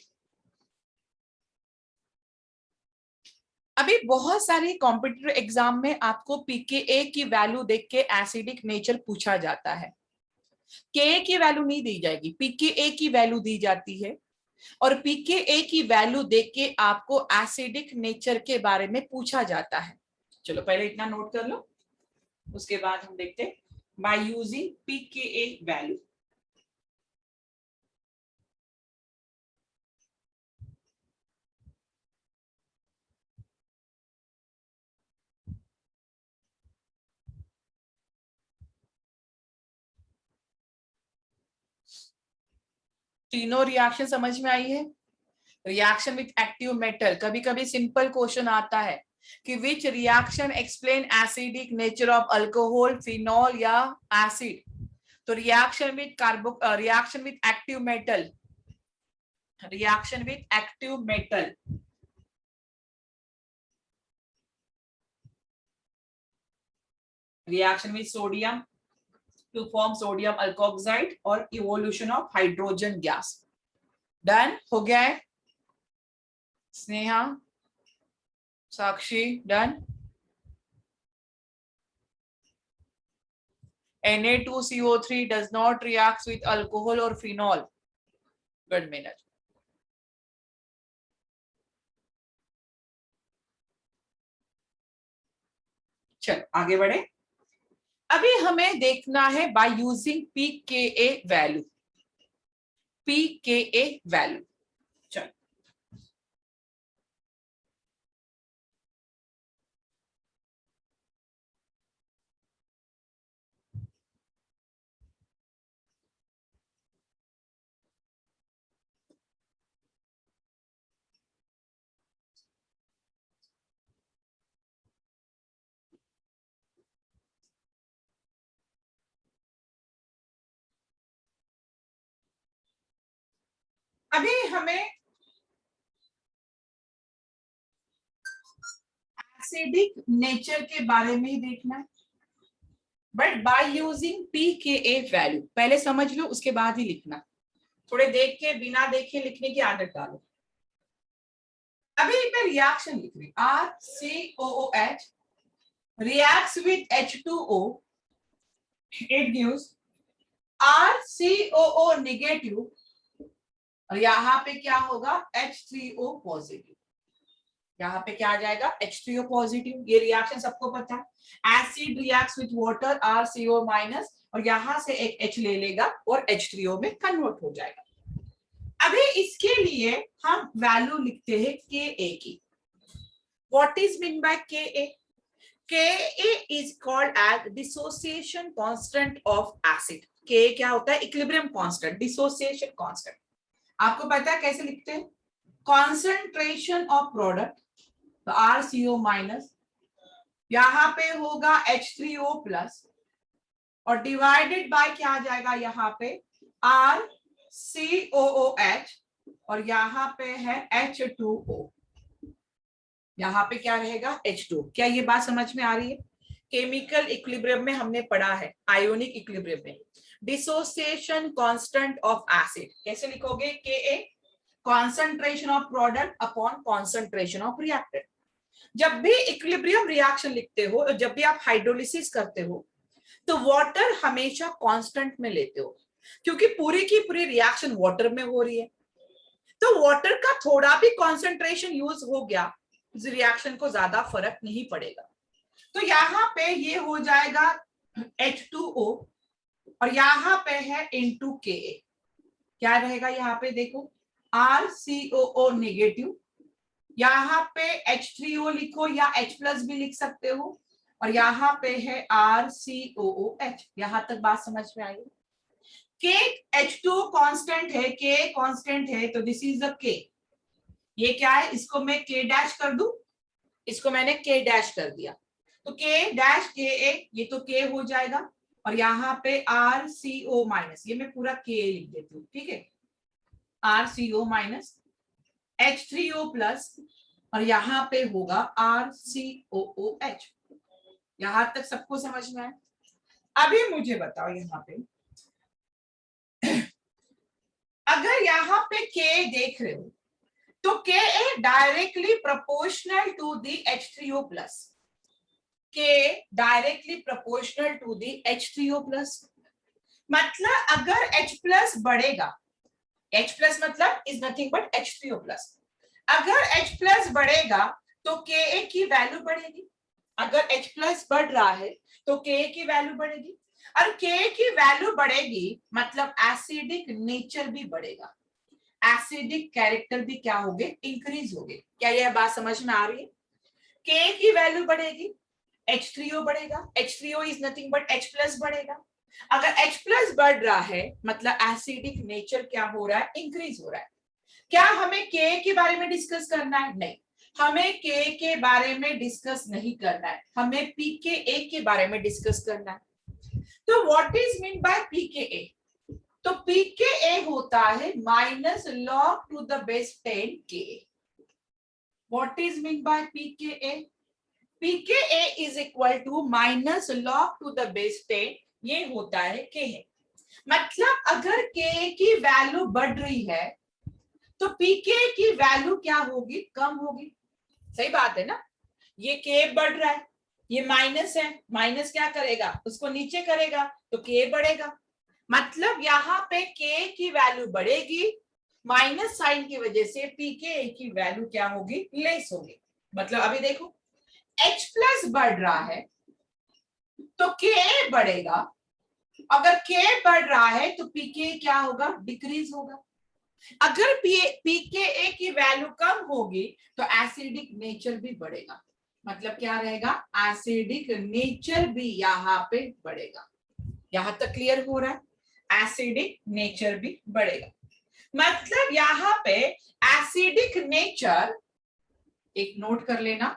अभी बहुत सारी कॉम्पिटिटिव एग्जाम में आपको pKa की वैल्यू देख के एसिडिक नेचर पूछा जाता है। Ka की वैल्यू नहीं दी जाएगी, pKa की वैल्यू दी जाती है और pKa की वैल्यू देख के आपको एसिडिक नेचर के बारे में पूछा जाता है। चलो पहले इतना नोट कर लो, उसके बाद हम देखते हैं बाय यूजिंग pKa वैल्यू। तीनों रिएक्शन समझ में आई है? रिएक्शन विथ एक्टिव मेटल, कभी कभी सिंपल क्वेश्चन आता है कि which reaction explain acidic nature of alcohol, phenol या एसिड। तो reaction with active metal, reaction with active metal, reaction with sodium to form sodium alkoxide और evolution of hydrogen gas. Done हो गया है? Sneha, Sakshi, done? Na2CO3 does not react with alcohol or phenol. Good minute. चलो आगे बढ़े। अभी हमें देखना है by using pKa value, pKa value. चलो अभी हमें एसिडिक नेचर के बारे में ही देखना है, but by using pKa value. पहले समझ लो उसके बाद ही लिखना, थोड़े देख के बिना देखे लिखने की आदत डालो। अभी मैं रिएक्शन लिख रही, RCOOH reacts with H2O, it gives RCOO negative और यहाँ पे क्या होगा H3O पॉजिटिव। यहाँ पे क्या आ जाएगा H3O पॉजिटिव। ये रिएक्शन सबको पता है, acid reacts with water RCO minus और यहाँ से एक H ले लेगा और H3O में कन्वर्ट हो जाएगा। अभी इसके लिए हम वैल्यू लिखते हैं Ka की। What is mean bye Ka? Ka is called as dissociation constant of acid. Ka क्या होता है? Equilibrium constant, dissociation constant. आपको पता है कैसे लिखते हैं? कॉन्सेंट्रेशन ऑफ प्रोडक्ट तो RCO माइनस, यहाँ पे होगा H3O प्लस और डिवाइडेड बाय क्या आ जाएगा यहाँ पे RCOOH और यहाँ पे है H2O, यहाँ पे क्या रहेगा H2। क्या ये बात समझ में आ रही है? केमिकल इक्विलिब्रियम में हमने पढ़ा है, आयोनिक इक्विलिब्रियम में डिसोसिएशन कांस्टेंट ऑफ एसिड कैसे लिखोगे? Ka concentration of product upon concentration of reactant. जब भी इक्विलिब्रियम रिएक्शन लिखते हो, जब भी आप हाइड्रोलिसिस करते हो तो वाटर हमेशा कांस्टेंट में लेते हो, क्योंकि पूरी की पूरी रिएक्शन वाटर में हो रही है। तो वाटर का थोड़ा भी कॉन्सेंट्रेशन यूज हो गया, इस रिएक्शन को ज्यादा फर्क नहीं पड़ेगा। तो यहाँ पे ये हो जाएगा H2O और यहाँ पे है into Ka। क्या रहेगा यहाँ पे? देखो RCOO नेगेटिव, यहाँ पे H3O लिखो या H प्लस भी लिख सकते हो और यहाँ पे है RCOOH। यहां तक बात समझ में आई? के H2 कांस्टेंट है, के कांस्टेंट है, तो दिस इज द के। ये क्या है, इसको मैं के डैश कर दूं, इसको मैंने के डैश कर दिया, तो के डैश के ए, ये तो के हो जाएगा। और यहाँ पे RCO माइनस, ये मैं पूरा के लिख देती हूँ, ठीक है, RCO माइनस H3O प्लस, और यहाँ पे होगा RCOOH। यहां तक सबको समझ में आया? अभी मुझे बताओ यहाँ पे, अगर यहाँ पे के देख रहे हो तो K a directly proportional to the H3O plus, K directly proportional to the H3O plus. मतलब अगर H प्लस बढ़ेगा, H प्लस मतलब is nothing but H3O plus, अगर H प्लस बढ़ेगा तो Ka की वैल्यू बढ़ेगी। अगर H प्लस बढ़ रहा है तो Ka की वैल्यू बढ़ेगी, और Ka की वैल्यू बढ़ेगी मतलब एसिडिक नेचर भी बढ़ेगा, एसिडिक कैरेक्टर भी क्या होंगे, इंक्रीज होंगे। क्या यह बात समझ में आ रही है? Ka की वैल्यू बढ़ेगी, H3O बढ़ेगा, H3O is nothing but H plus बढ़ेगा। अगर H प्लस बढ़ रहा है मतलब एसिडिक नेचर क्या हो रहा है, इंक्रीज हो रहा है। क्या हमें के के बारे में डिस्कस करना है? नहीं, हमें के बारे में डिस्कस नहीं करना है, हमें pKa के बारे में डिस्कस करना है। तो what is mean by pKa? तो pKa होता है minus log to the base 10 Ka। What is mean by pKa? pKa is equal to minus log to the base 10, ये होता है K है। मतलब अगर K की वैल्यू बढ़ रही है तो pK की वैल्यू क्या होगी, कम होगी। सही बात है ना? ये K बढ़ रहा है, ये माइनस है, माइनस क्या करेगा, उसको नीचे करेगा, तो K बढ़ेगा। मतलब यहाँ पे K की वैल्यू बढ़ेगी, माइनस साइन की वजह से pKa की वैल्यू क्या होगी, लेस होगी। मतलब अभी देखो H प्लस बढ़ रहा है तो K बढ़ेगा, अगर K बढ़ रहा है तो pKa क्या होगा, डिक्रीज होगा। अगर pKa की वैल्यू कम होगी तो एसिडिक नेचर भी बढ़ेगा। मतलब क्या रहेगा, एसिडिक नेचर भी यहाँ पे बढ़ेगा। यहां तक क्लियर हो रहा है? एसिडिक नेचर भी बढ़ेगा। मतलब यहाँ पे एसिडिक नेचर, एक नोट कर लेना,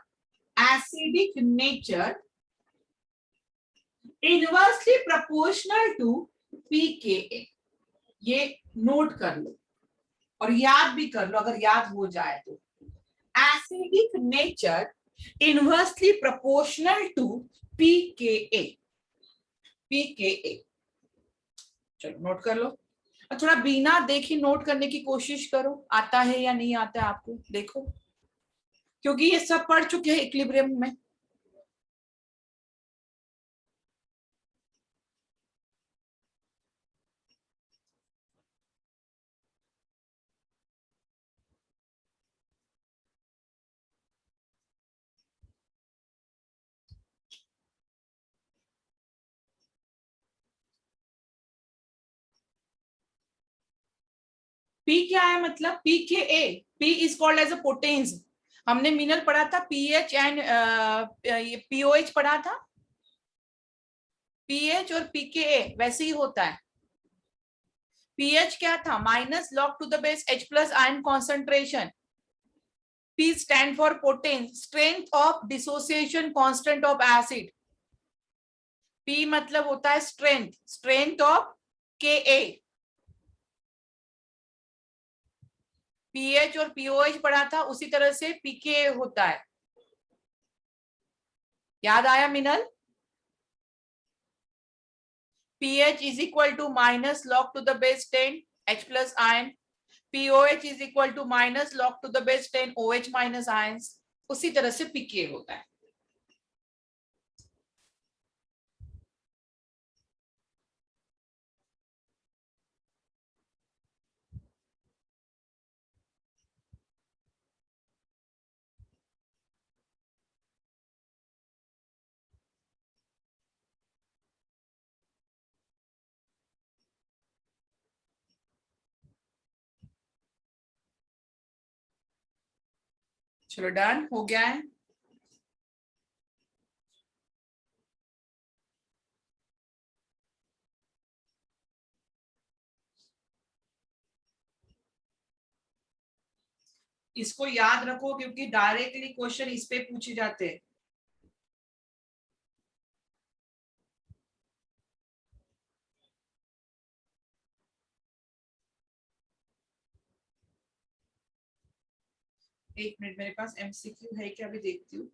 acidic nature inversely proportional to pKa। ये नोट कर लो और याद भी कर लो अगर याद हो जाए तो। Acidic nature inversely proportional to pKa। pKa चलो नोट कर लो, और थोड़ा बिना देखी नोट करने की कोशिश करो, आता है या नहीं आता है आपको, देखो, क्योंकि ये सब पढ़ चुके हैं इक्विलिब्रियम में। पी क्या है, मतलब pKa, P is called as a potence. हमने मिनरल पढ़ा था, पीएच एंड पीओएच पढ़ा था, पीएच और pKa वैसे ही होता है। पीएच क्या था, minus log to the base H plus ion concentration. P stand for potence, strength of dissociation constant of acid। P मतलब होता है strength, strength of Ka। pH और pOH पढ़ा था, उसी तरह से pKa होता है। याद आया मिनल? pH is equal to minus log to the base 10 H plus ion, pOH is equal to minus log to the base 10 OH minus ions। उसी तरह से pKa होता है। चलो डन हो गया है। इसको याद रखो क्योंकि डायरेक्टली क्वेश्चन इस पे पूछे जाते हैं। एक मिनट, मेरे पास एमसीक्यू है क्या, अभी देखती हूँ।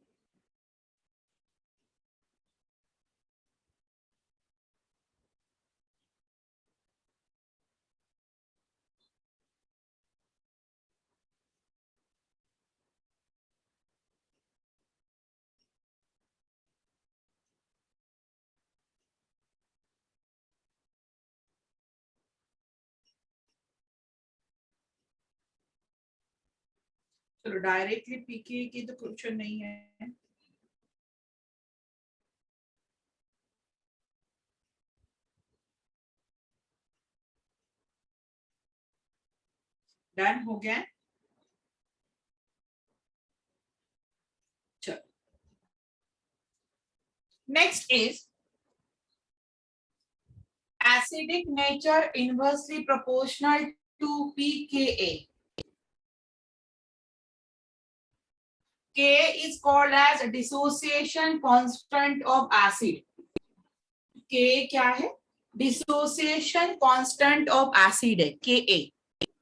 चलो, डायरेक्टली पीके की तो क्वेश्चन नहीं है। डन हो गया। चलो, next is acidic nature inversely proportional to pKa. K is called as dissociation constant of acid. K क्या है? Dissociation constant of acid है Ka.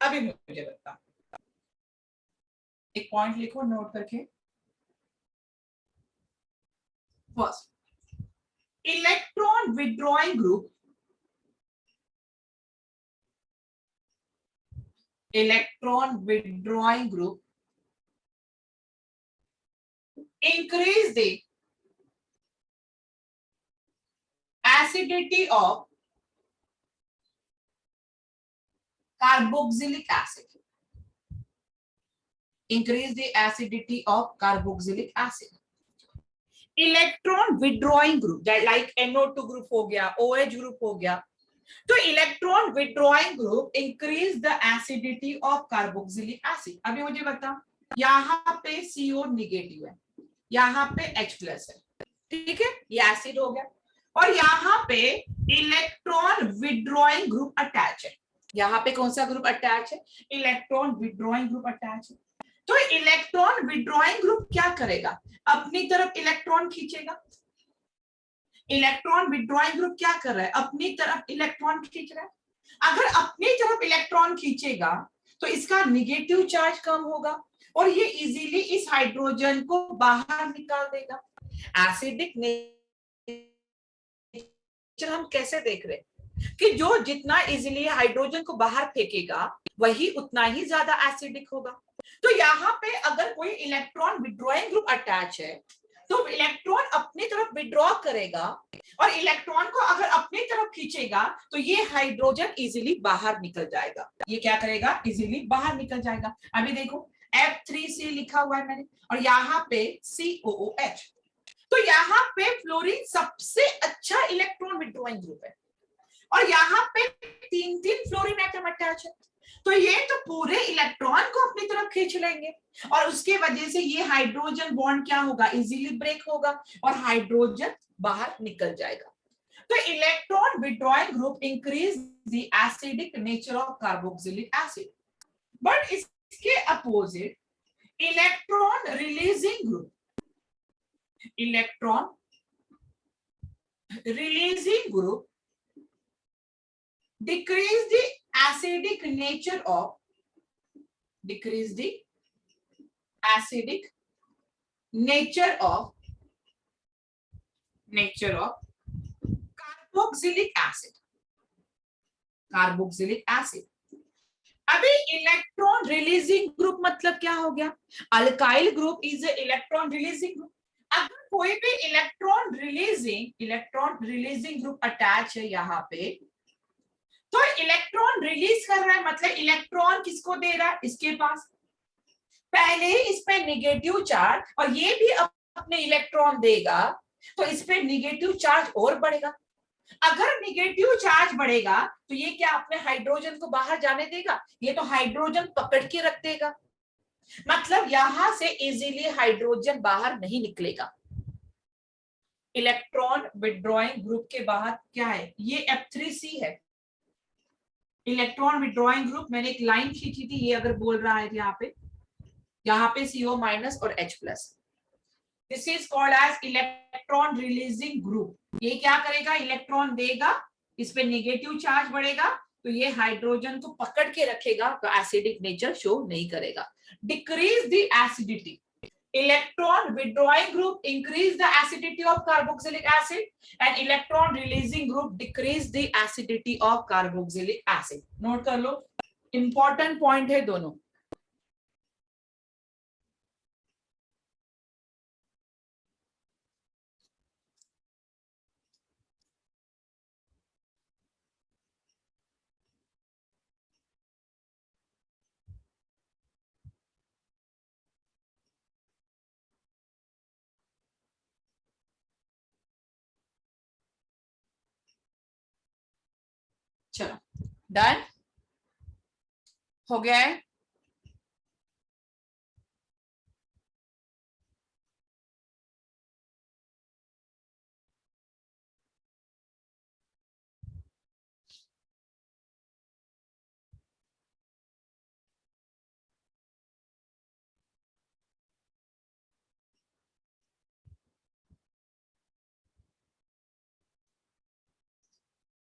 अभी मुझे बता, एक पॉइंट लिखो नोट करके। First, electron withdrawing group, electron withdrawing group increase the acidity of carboxylic acid. Increase the acidity of carboxylic acid. Electron withdrawing group like NO2 group हो गया, OH group हो गया, तो electron withdrawing group increase the acidity of carboxylic acid. अभी मुझे बता, यहाँ पे CO निगेटिव है, यहाँ पे H प्लस है, ठीक है, ये एसिड हो गया, और यहाँ पे इलेक्ट्रॉन विड्रॉइंग ग्रुप अटैच है। यहाँ पे कौन सा ग्रुप अटैच है? इलेक्ट्रॉन विड्रॉइंग ग्रुप अटैच है। तो इलेक्ट्रॉन विड्रॉइंग ग्रुप क्या करेगा? अपनी तरफ इलेक्ट्रॉन खींचेगा। इलेक्ट्रॉन विड्रॉइंग ग्रुप क्या कर रहा है? अपनी तरफ इलेक्ट्रॉन खींच रहा है। अगर अपनी तरफ इलेक्ट्रॉन खींचेगा तो इसका निगेटिव चार्ज कम होगा और ये इजीली इस हाइड्रोजन को बाहर निकाल देगा। एसिडिक नेचर हम कैसे देख रहे हैं कि जो जितना इजीली हाइड्रोजन को बाहर फेंकेगा वही उतना ही ज्यादा एसिडिक होगा। तो यहाँ पे अगर कोई इलेक्ट्रॉन विड्रॉइंग ग्रुप अटैच है तो इलेक्ट्रॉन अपनी तरफ विड्रॉ करेगा और इलेक्ट्रॉन को अगर अपनी तरफ खींचेगा तो ये हाइड्रोजन इजीली बाहर निकल जाएगा। ये क्या करेगा? इजीली बाहर निकल जाएगा। अभी देखो F3C लिखा हुआ है मैंने और यहाँ पे COOH। तो यहाँ पे फ्लोरीन सबसे अच्छा इलेक्ट्रॉन विड्रॉइंग ग्रुप है और यहाँ पे 3 फ्लोरीन एटम अटैच है, तो ये तो पूरे इलेक्ट्रॉन को अपनी तरफ खींच लेंगे और उसके वजह से ये हाइड्रोजन बॉन्ड क्या होगा? इजीली ब्रेक होगा और हाइड्रोजन बाहर निकल जाएगा। तो electron withdrawing group increase the acidic nature of carboxylic acid, but इसके opposite electron releasing group, electron releasing group decrease the acidic nature of carboxylic acid। अभी इलेक्ट्रॉन रिलीजिंग ग्रुप मतलब क्या हो गया? Alkyl group is a electron releasing group. अगर कोई भी electron releasing group attach है यहाँ पे, तो इलेक्ट्रॉन रिलीज कर रहा है मतलब इलेक्ट्रॉन किसको दे रहा है? इसके पास पहले इस पे निगेटिव चार्ज और ये भी अपने इलेक्ट्रॉन देगा तो इस पे निगेटिव चार्ज और बढ़ेगा। अगर निगेटिव चार्ज बढ़ेगा तो ये क्या अपने हाइड्रोजन को बाहर जाने देगा? ये तो हाइड्रोजन पकड़ के रख देगा, मतलब यहां से इजीली हाइड्रोजन बाहर नहीं निकलेगा। इलेक्ट्रॉन विड्रॉइंग ग्रुप के बाहर क्या है? ये F3C है, इलेक्ट्रॉन विड्रॉइंग ग्रुप। मैंने एक लाइन खींची थी, ये अगर बोल रहा है यहाँ पे यहाँ पे CO माइनस और H plus. This is called as electron releasing group. ये क्या करेगा, इलेक्ट्रॉन देगा, इस पे नेगेटिव चार्ज बढ़ेगा, तो ये हाइड्रोजन को पकड़ के रखेगा, तो एसिडिक नेचर शो नहीं करेगा। Decrease the acidity. Electron withdrawing group increase the acidity of carboxylic acid and electron releasing group decrease the acidity of carboxylic acid. Note कर लो, इंपॉर्टेंट पॉइंट है दोनों। चलो डन हो गया है।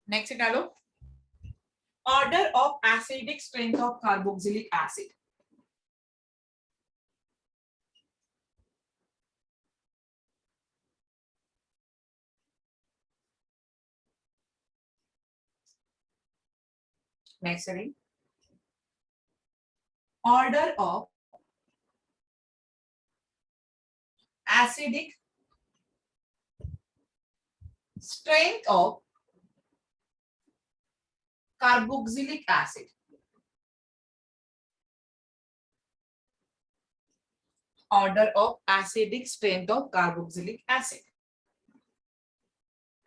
नेक्स्ट डालो, order of acidic strength of carboxylic acid. Next reading, order of acidic strength of carboxylic acid. Order of acidic strength of carboxylic acid.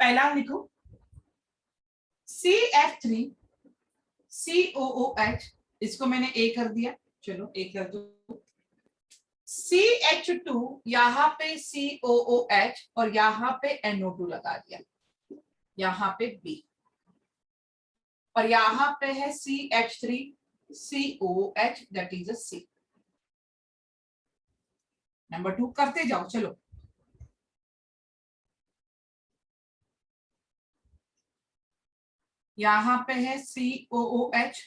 पहला लिखो CH3 COOH, इसको मैंने A कर दिया, चलो A कर दो। CH2 यहाँ पे COOH और यहाँ पे NO2 लगा दिया, यहाँ पे B, और यहाँ पे है CH3 COOH, that is a C। Number 2 करते जाओ, चलो यहाँ पे है COOH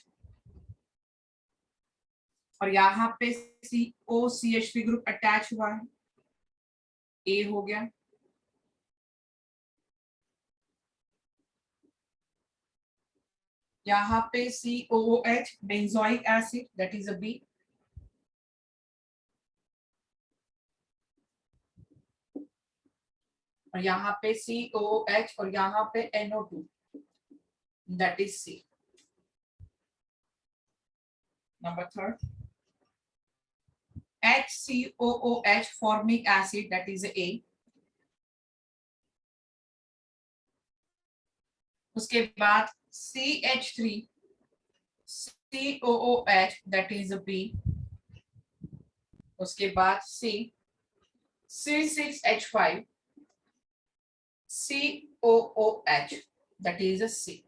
और यहाँ पे COCH3 ग्रुप अटैच हुआ है, A हो गया। यहाँ पे COOH benzoic acid, that is a B, और यहाँ पे COOH और यहाँ पे NO2, that is C। Number 3 HCOOH formic acid, that is A। उसके बाद CH3 COOH, that is a B। उसके बाद C6H5 COOH, that is a C।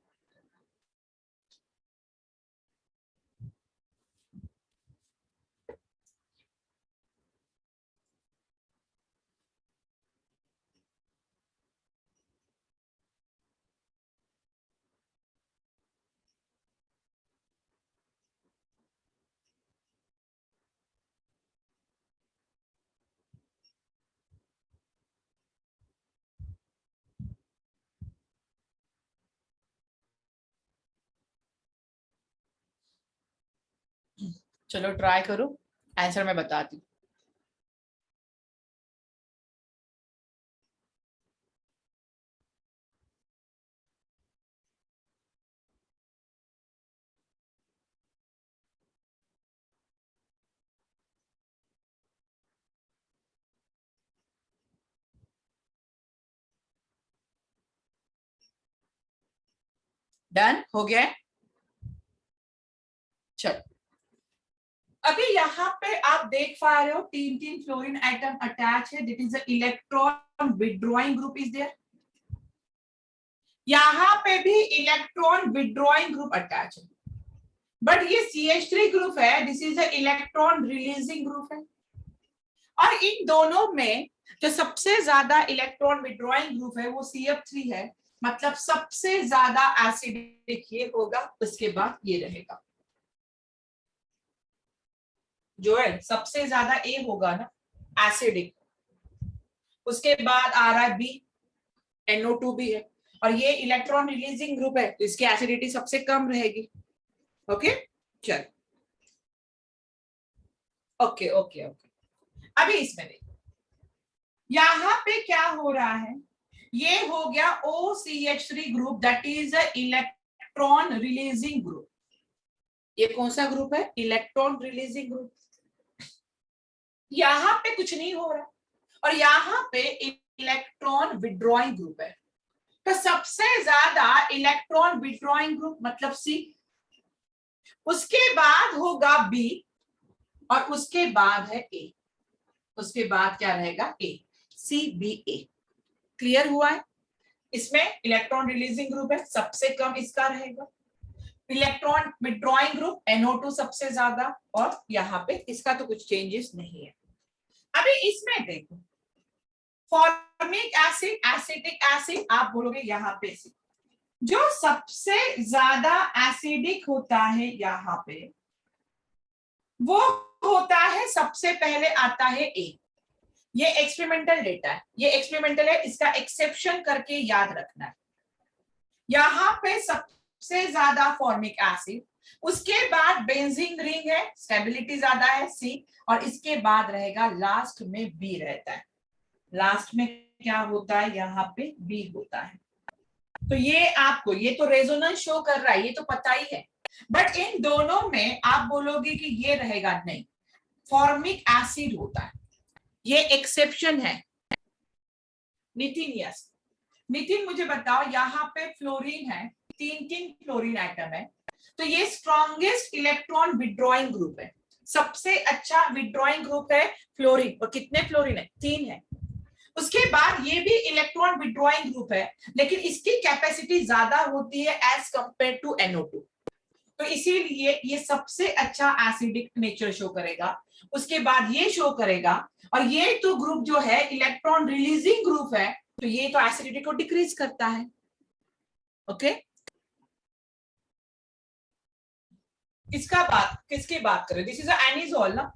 चलो ट्राई करो, आंसर मैं बताती हूँ। डन हो गया है। चलो अभी यहाँ पे आप देख पा रहे हो 3 फ्लोरीन आइटम अटैच है, that is a electron withdrawing group is there. यहाँ पे भी इलेक्ट्रॉन विड्रॉइंग ग्रुप अटैच है, बट ये CH3 ग्रुप है, this is a electron releasing group है। और इन दोनों में जो सबसे ज्यादा इलेक्ट्रॉन विड्रॉइंग ग्रुप है वो CF3 है, मतलब सबसे ज्यादा एसिडिक ये होगा, उसके बाद ये रहेगा जो है सबसे ज्यादा ए होगा ना एसिडिक, उसके बाद आ रहा है बी, NO2 भी है, और ये इलेक्ट्रॉन रिलीजिंग ग्रुप है तो इसकी एसिडिटी सबसे कम रहेगी। ओके चल ओके ओके ओके। अभी इसमें देखो यहां पे क्या हो रहा है, ये हो गया OCH3 group, that is a electron releasing group. ये कौन सा ग्रुप है, इलेक्ट्रॉन रिलीजिंग ग्रुप। यहां पे कुछ नहीं हो रहा, और यहां पे इलेक्ट्रॉन विड्रॉइंग ग्रुप है, तो सबसे ज्यादा इलेक्ट्रॉन विड्रॉइंग ग्रुप मतलब सी, उसके बाद होगा बी, और उसके बाद है ए, उसके बाद क्या रहेगा ए, CBA। क्लियर हुआ है, इसमें इलेक्ट्रॉन रिलीजिंग ग्रुप है, सबसे कम इसका रहेगा, इलेक्ट्रॉन विड्रॉइंग ग्रुप NO2 सबसे ज्यादा, और यहाँ पे इसका तो कुछ चेंजेस नहीं है। अभी इसमें देखो फॉर्मिक एसिड, एसिटिक एसिड, आप बोलोगे यहाँ पे से जो सबसे ज्यादा एसिडिक होता है यहाँ पे वो होता है, सबसे पहले आता है ए। ये एक्सपेरिमेंटल डेटा है, ये एक्सपेरिमेंटल है, इसका एक्सेप्शन करके याद रखना है। यहाँ पे सबसे ज्यादा फॉर्मिक एसिड, उसके बाद बेंजीन रिंग है, स्टेबिलिटी ज्यादा है सी, और इसके बाद रहेगा लास्ट में बी रहता है। लास्ट में क्या होता है, यहाँ पे बी होता है। तो ये आपको, ये तो रेजोनेंस शो कर रहा है, ये तो पता ही है, बट इन दोनों में आप बोलोगे कि ये रहेगा नहीं, फॉर्मिक एसिड होता है, ये एक्सेप्शन है। नितिन यस, नितिन मुझे बताओ यहाँ पे फ्लोरीन है, 3 फ्लोरीन आइटम है, तो ये स्ट्रॉन्गेस्ट इलेक्ट्रॉन विड्रॉइंग ग्रुप है, सबसे अच्छा विड्रॉइंग ग्रुप है फ्लोरीन, और कितने फ्लोरीन है, 3 है। उसके बाद ये भी इलेक्ट्रॉन विड्रॉइंग ग्रुप है, लेकिन इसकी कैपेसिटी ज्यादा होती है एज कंपेयर टू NO2, तो इसीलिए ये सबसे अच्छा एसिडिक नेचर शो करेगा। उसके बाद ये शो करेगा, और ये तो ग्रुप जो है इलेक्ट्रॉन रिलीजिंग ग्रुप है, तो ये तो एसिडिटी को डिक्रीज करता है। ओके किसका बात, किसकी बात करें, दिस इज एनिजोल ना,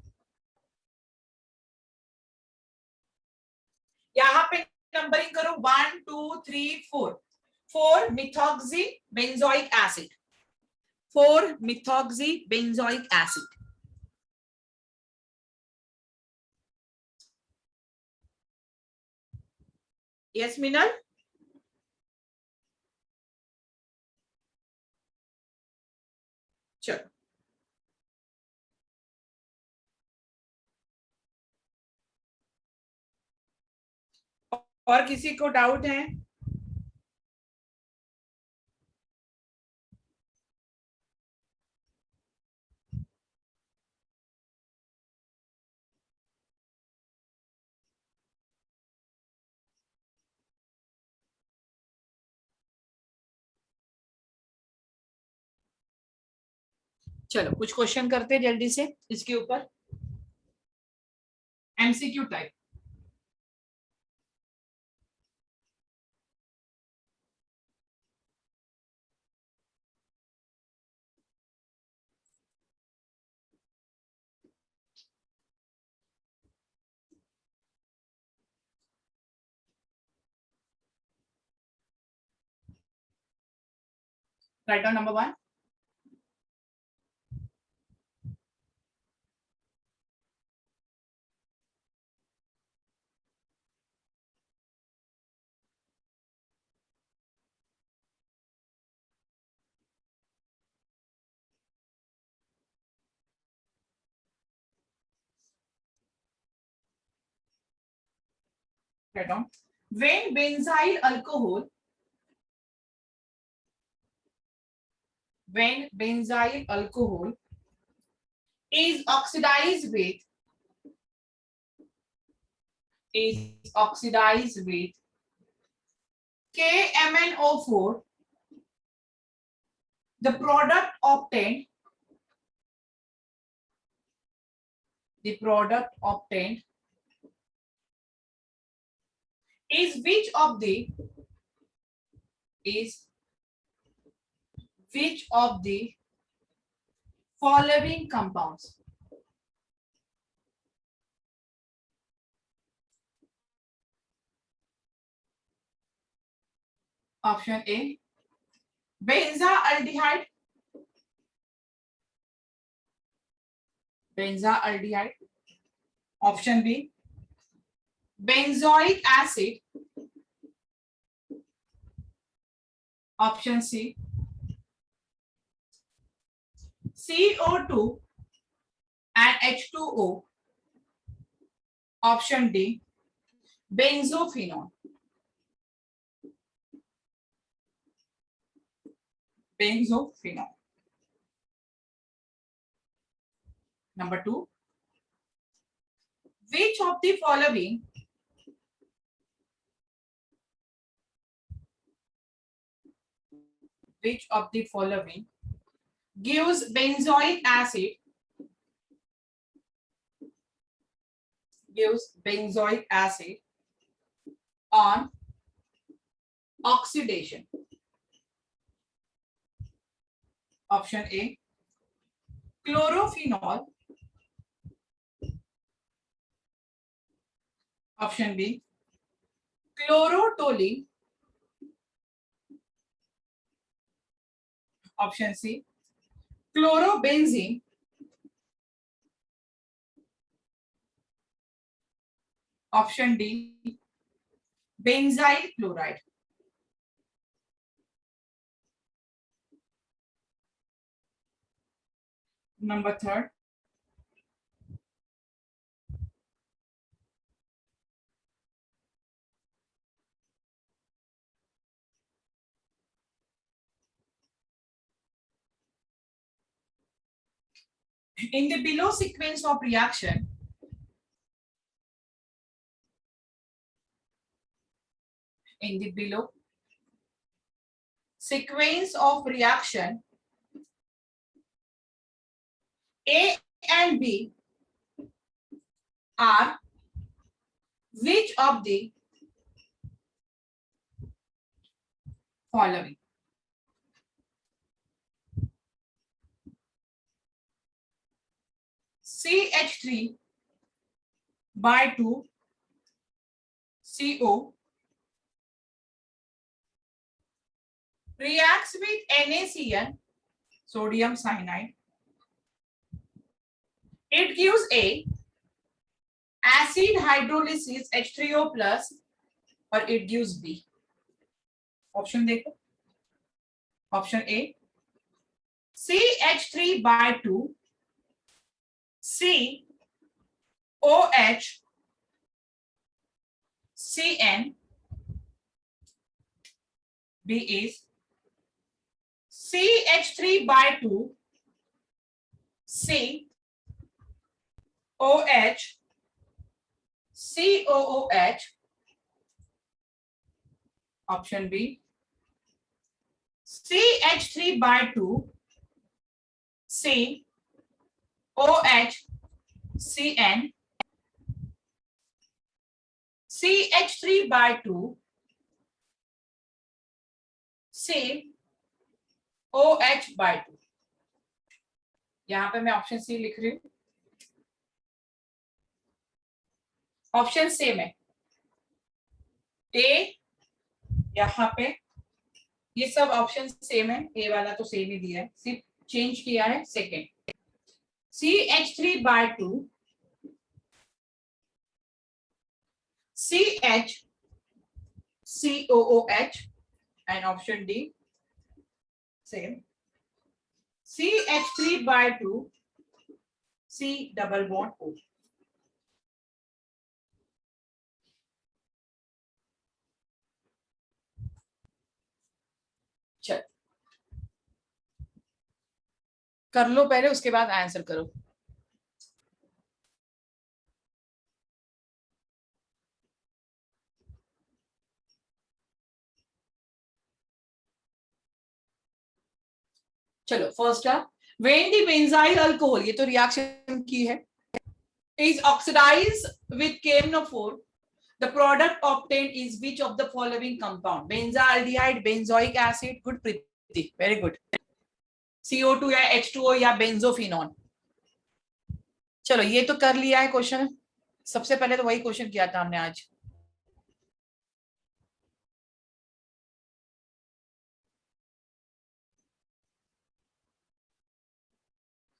यहाँ पे नंबरिंग करो 1 2 3 4, 4 methoxy benzoic acid, 4 methoxy benzoic acid. Yes मिनल, चलो और किसी को डाउट है, चलो कुछ क्वेश्चन करते हैं जल्दी से इसके ऊपर, MCQ type. Right down number 1, write down, when benzyl alcohol, when benzyl alcohol is oxidized with, KMnO4, the product obtained the product obtained is which of the following compounds? Option A, benzaldehyde. Option B, benzoic acid. Option C, CO2 and H2O. Option D, benzophenone. Number 2, which of the following gives benzoic acid on oxidation? Option A, chlorophenol. Option B, chlorotoluene. Option C, chlorobenzene. Option D, benzyl chloride. Number 3, in the below sequence of reaction, A and B are which of the following? CH3 by 2 CO reacts with NaCl, sodium cyanide. It gives A, acid hydrolysis H3O plus, or it gives B. Option देखो. Option A, CH3 by 2 COH CN. B is CH3 by 2 COH COOH. Option B, CH3 by 2 COH CN. CH3 by 2 COH by 2. यहां पे मैं option C लिख रही हूं. Option same है. ए यहां पे ये सब ऑप्शन सेम है. ए वाला तो सेम ही दिया है, सिर्फ चेंज किया है second. CH3 by 2 CH COOH, and option D same. CH3 by 2 C double bond O. चल कर लो पहले, उसके बाद आंसर करो. चलो फर्स्ट है, व्हेन द बेंजाइल अल्कोहल, ये तो रिएक्शन की है. is oxidized with KMnO4, the product obtained is which of the following compound? Benzaldehyde, benzoic acid. Good Preeti, very good. CO2 या H2O या बेंजोफिनॉन. चलो ये तो कर लिया है क्वेश्चन. सबसे पहले तो वही क्वेश्चन किया था हमने आज.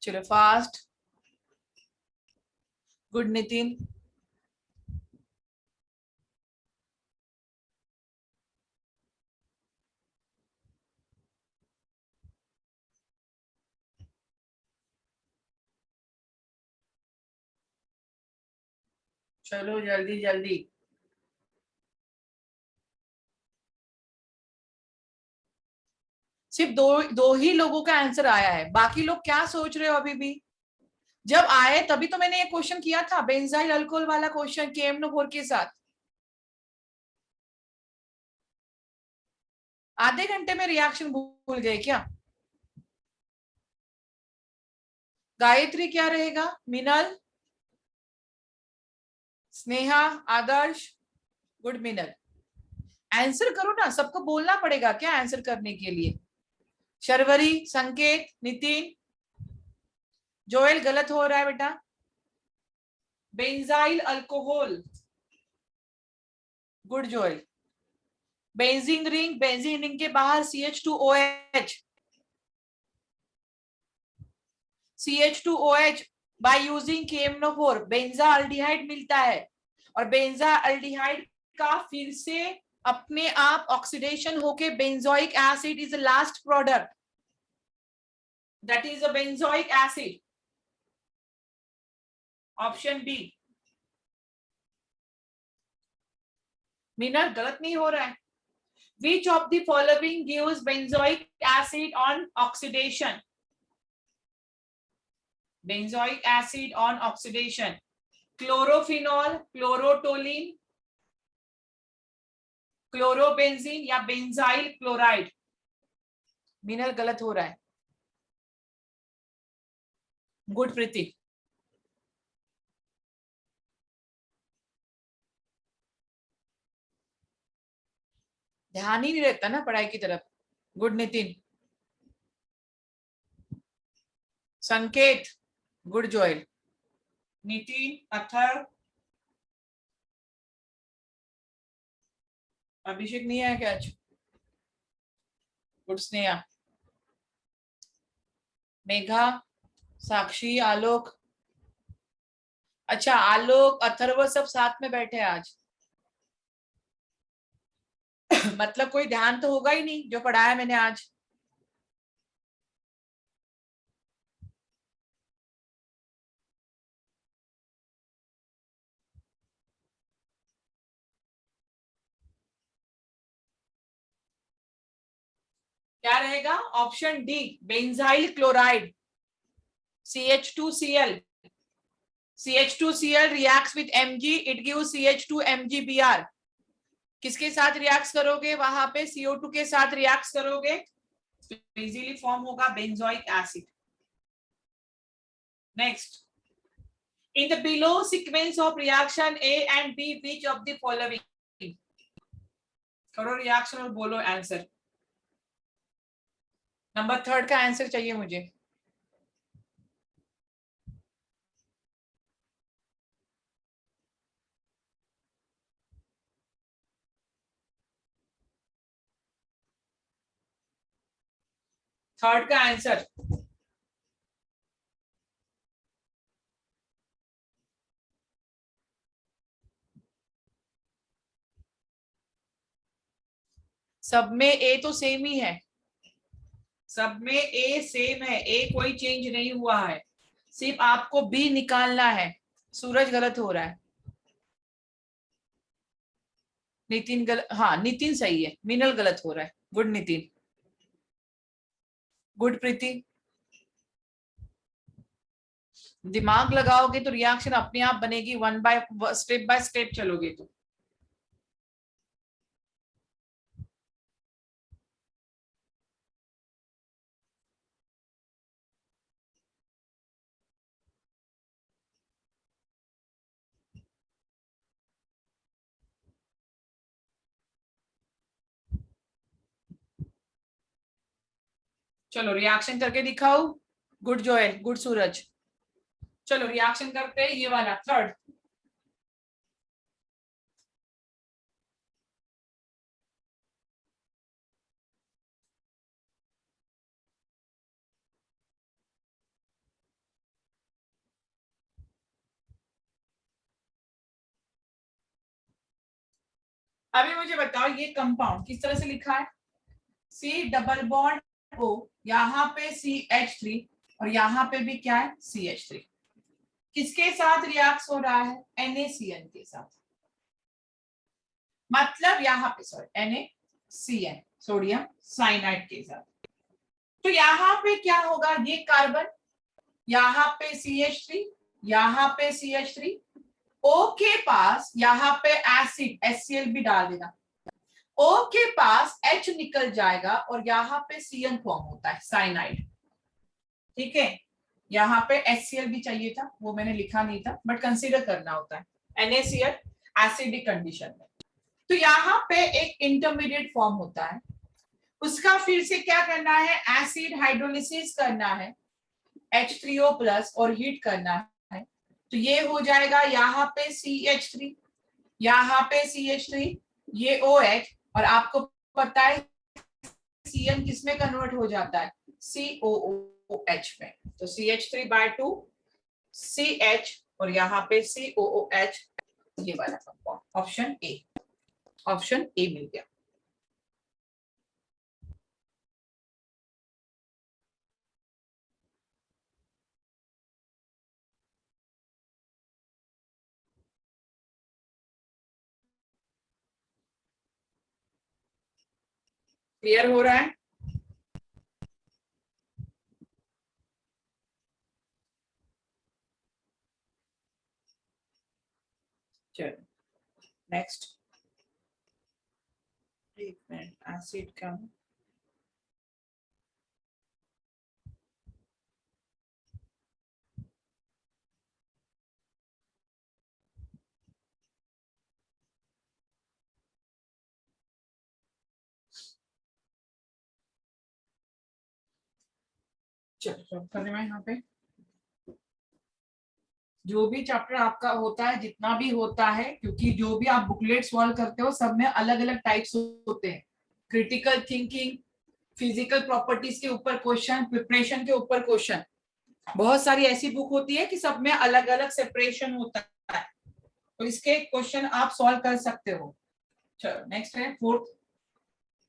चलो फास्ट. गुड नितिन. चलो जल्दी जल्दी. सिर्फ दो ही लोगों का आंसर आया है. बाकी लोग क्या सोच रहे हो अभी भी? जब आए तभी तो मैंने ये क्वेश्चन किया था, बेंजाइल अल्कोहल वाला क्वेश्चन KMnO4 के साथ. आधे घंटे में रिएक्शन भूल गए क्या? गायत्री क्या रहेगा? मिनल, स्नेहा, आदर्श. गुड मिनल. आंसर करो ना, सबको बोलना पड़ेगा क्या आंसर करने के लिए? शर्वरी, संकेत, नितिन. जोएल गलत हो रहा है बेटा. Benzyl alcohol. Good Joel. Benzene ring के बाहर CH2OH. CH2OH bye using KMnO4 benzaldehyde मिलता है. और बेंजाल्डिहाइड का फिर से अपने आप ऑक्सीडेशन होके benzoic acid is the last product. That is a benzoic acid. Option B. मीनर गलत नहीं हो रहा है. Which of the following gives benzoic acid on oxidation? Benzoic acid on oxidation. Chlorophenol, chlorotoluene, chlorobenzene या benzyl chloride. मिनरल गलत हो रहा है. गुड प्रीति. ध्यान ही नहीं रहता ना पढ़ाई की तरफ. Good Nitin. Sanket. Good Joel. Nitin, Athar. Abhishek नहीं आया क्या आज? गुड स्नेहा. मेघा, साक्षी, आलोक. अच्छा आलोक अथर्व सब साथ में बैठे आज. मतलब कोई ध्यान तो होगा ही नहीं जो पढ़ाया मैंने आज. क्या रहेगा? Option D benzyl chloride. CH2Cl. CH2Cl reacts with Mg, it gives CH2MgBr. किसके साथ रिएक्ट करोगे? वहां पे CO2 के साथ रिएक्ट करोगे तो इजीली फॉर्म होगा benzoic acid. Next. In the below sequence of reaction A and B, which of the following? करो रिएक्शन और बोलो आंसर. नंबर 3 का आंसर चाहिए मुझे. थर्ड का आंसर. सब में ए तो सेम ही है. सब में ए सेम है. ए कोई चेंज नहीं हुआ है. सिर्फ आपको बी निकालना है. सूरज गलत हो रहा है. नितिन गलत. हाँ नितिन सही है. मिनल गलत हो रहा है. गुड नितिन. गुड प्रीति. दिमाग लगाओगे तो रिएक्शन अपने आप बनेगी. स्टेप बाय स्टेप चलोगे तो. चलो रिएक्शन करके दिखाओ। गुड जोएल, गुड सूरज। चलो रिएक्शन करते हैं, ये वाला थर्ड। अभी मुझे बताओ ये कंपाउंड किस तरह से लिखा है। सी डबल बॉन्ड ओ, यहाँ पे CH3 और यहाँ पे भी क्या है CH3। किसके साथ रिएक्ट हो रहा है, NaCN के साथ। मतलब यहाँ पे सॉरी NaCN सोडियम साइनाइड के साथ। तो यहाँ पे क्या होगा, ये कार्बन, यहाँ पे CH3, यहाँ पे CH3, O के पास यहाँ पे एसिड HCl भी डाल देना। O के पास H निकल जाएगा और यहाँ पे CN फॉर्म होता है साइनाइड। ठीक है, यहाँ पे HCl भी चाहिए था, वो मैंने लिखा नहीं था बट कंसीडर करना होता है NaCl एसिडिक कंडीशन में। तो यहाँ पे एक इंटरमीडिएट फॉर्म होता है, उसका फिर से क्या करना है, एसिड हाइड्रोलिसिस करना है H3O+ और हीट करना है। तो ये हो जाएगा यहाँ पे CH3, यहाँ पे CH3, ये OH, और आपको पता है CN किस में कन्वर्ट हो जाता है, COOH में। तो CH3/2 CH और यहाँ पे COOH, ये वाला कंपाउंड ऑप्शन ए मिल गया। क्लियर हो रहा है। चलो नेक्स्ट, एक मिनट, एसिड का चलो करने में यहाँ पे जो भी चैप्टर आपका होता है, जितना भी होता है, क्योंकि जो भी आप बुकलेट सॉल्व करते हो सब में अलग अलग टाइप्स होते हैं। क्रिटिकल थिंकिंग, फिजिकल प्रॉपर्टीज के ऊपर क्वेश्चन, प्रिपरेशन के ऊपर क्वेश्चन, बहुत सारी ऐसी बुक होती है कि सब में अलग अलग सेपरेशन होता है, तो इसके क्वेश्चन आप सॉल्व कर सकते हो। चलो नेक्स्ट है fourth,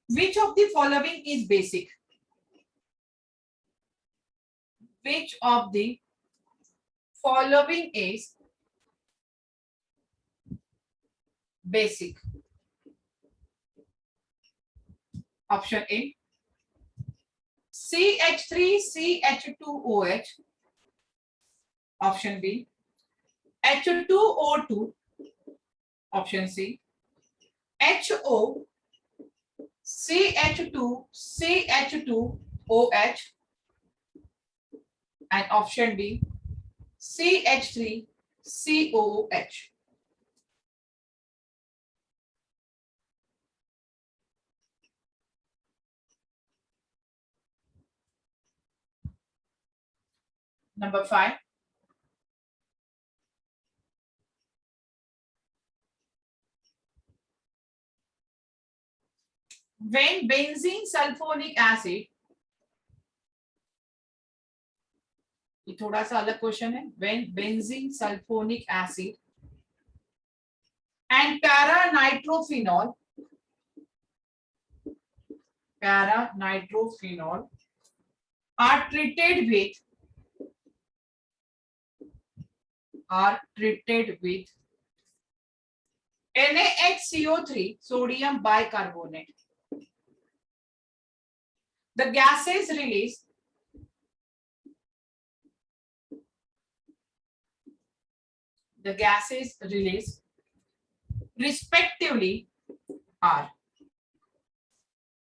which of the following is basic, which of the following is basic. Option A CH3CH2OH, option B H2O2, option C HO CH2CH2OH, and option D CH3COOH. Number 5. When benzene sulfonic acid, ये थोड़ा सा अलग question है, when benzene sulfonic acid and para-nitrophenol are treated with NaHCO3 sodium bicarbonate. The gases released respectively are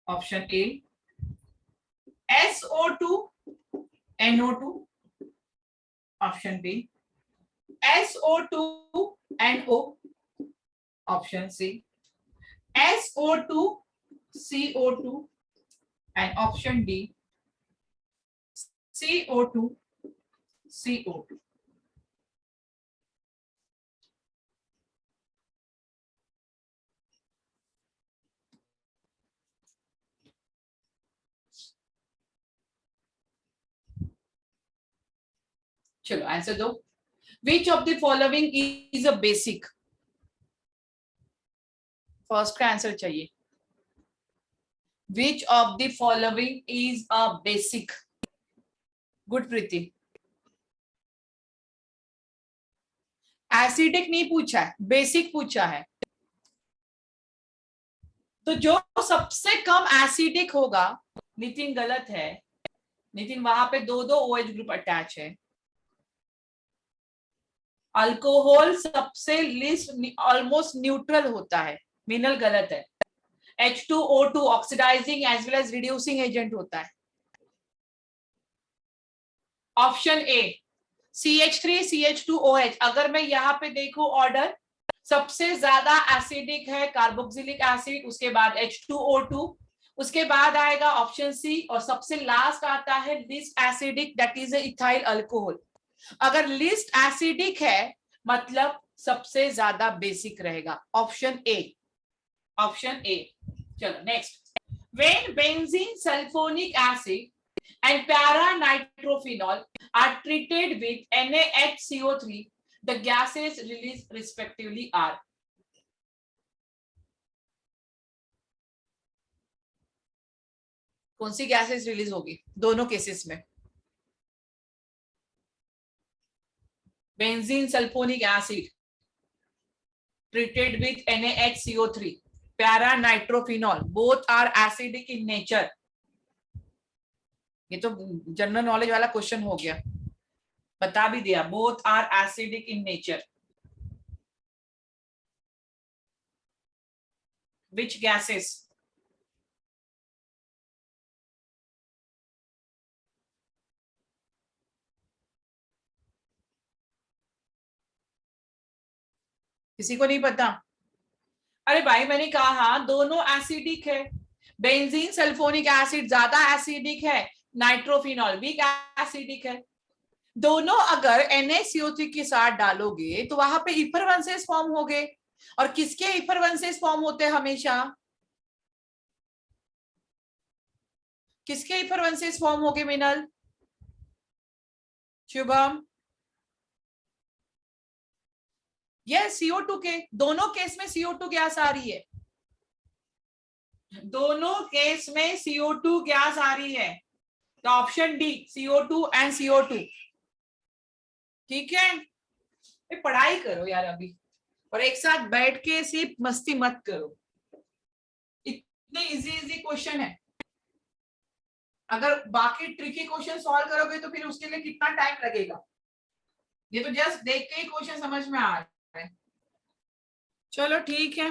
option A SO2 NO2, option B SO2 NO, option C SO2 CO2, and option D CO2 CO2। चलो answer दो। Which of the following is a basic? First का answer चाहिए। Which of the following is a basic? Good Preeti. Acidic नहीं पूछा है, basic पूछा है। तो जो सबसे कम एसिडिक होगा, नितिन गलत है। नितिन वहां पे दो दो OH ग्रुप अटैच है। अल्कोहल सबसे लिस्ट ऑलमोस्ट न्यूट्रल होता है, मिनरल गलत है। H2O2 oxidizing as well as reducing agent होता है। Option A CH3 CH2OH। अगर मैं यहाँ पे देखूं ऑर्डर, सबसे ज्यादा एसिडिक है कार्बोक्सिलिक एसिड, उसके बाद H2O2, उसके बाद आएगा ऑप्शन सी, और सबसे लास्ट आता है list acidic, that is ethyl alcohol. अगर लिस्ट एसिडिक है मतलब सबसे ज्यादा बेसिक रहेगा, ऑप्शन ए। Option A. चलो next. When benzene sulphonic acid and para-nitrophenol are treated with NaHCO3, the gases released respectively are? कौन सी गैसेस रिलीज होगी दोनों केसेस में? Benzene sulphonic acid treated with NaHCO3, para-nitrophenol, both are acidic in nature. ये तो general knowledge वाला question हो गया, बता भी दिया। Both are acidic in nature. Which gases? किसी को नहीं पता? अरे भाई मैंने कहा दोनों एसिडिक है। बेंजीन सल्फोनिक एसिड ज्यादा एसिडिक है, नाइट्रोफिनॉल वीक एसिडिक है। दोनों अगर NaCO3 के साथ डालोगे तो वहां पे इफरवेंसेस फॉर्म हो गए। और किसके इफरवेंसेस फॉर्म होते हैं हमेशा? किसके इफरवेंसेस फॉर्म हो गए मिनल? शुभम? ये CO2 के। दोनों केस में CO2 गैस आ रही है, दोनों केस में CO2 गैस आ रही है। तो option D, CO2 and CO2। ठीक है, पढ़ाई करो यार अभी, और एक साथ बैठ के सिर्फ मस्ती मत करो। इतने इजी इजी क्वेश्चन है, अगर बाकी ट्रिकी क्वेश्चन सॉल्व करोगे तो फिर उसके लिए कितना टाइम लगेगा। ये तो जस्ट देख के ही क्वेश्चन समझ में आ रहा है। चलो ठीक है,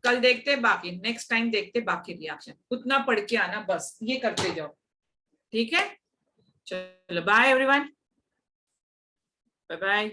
कल देखते हैं बाकी, नेक्स्ट टाइम देखते हैं बाकी रिएक्शन। उतना पढ़ के आना, बस ये करते जाओ। ठीक है, चलो बाय एवरीवन, बाय बाय।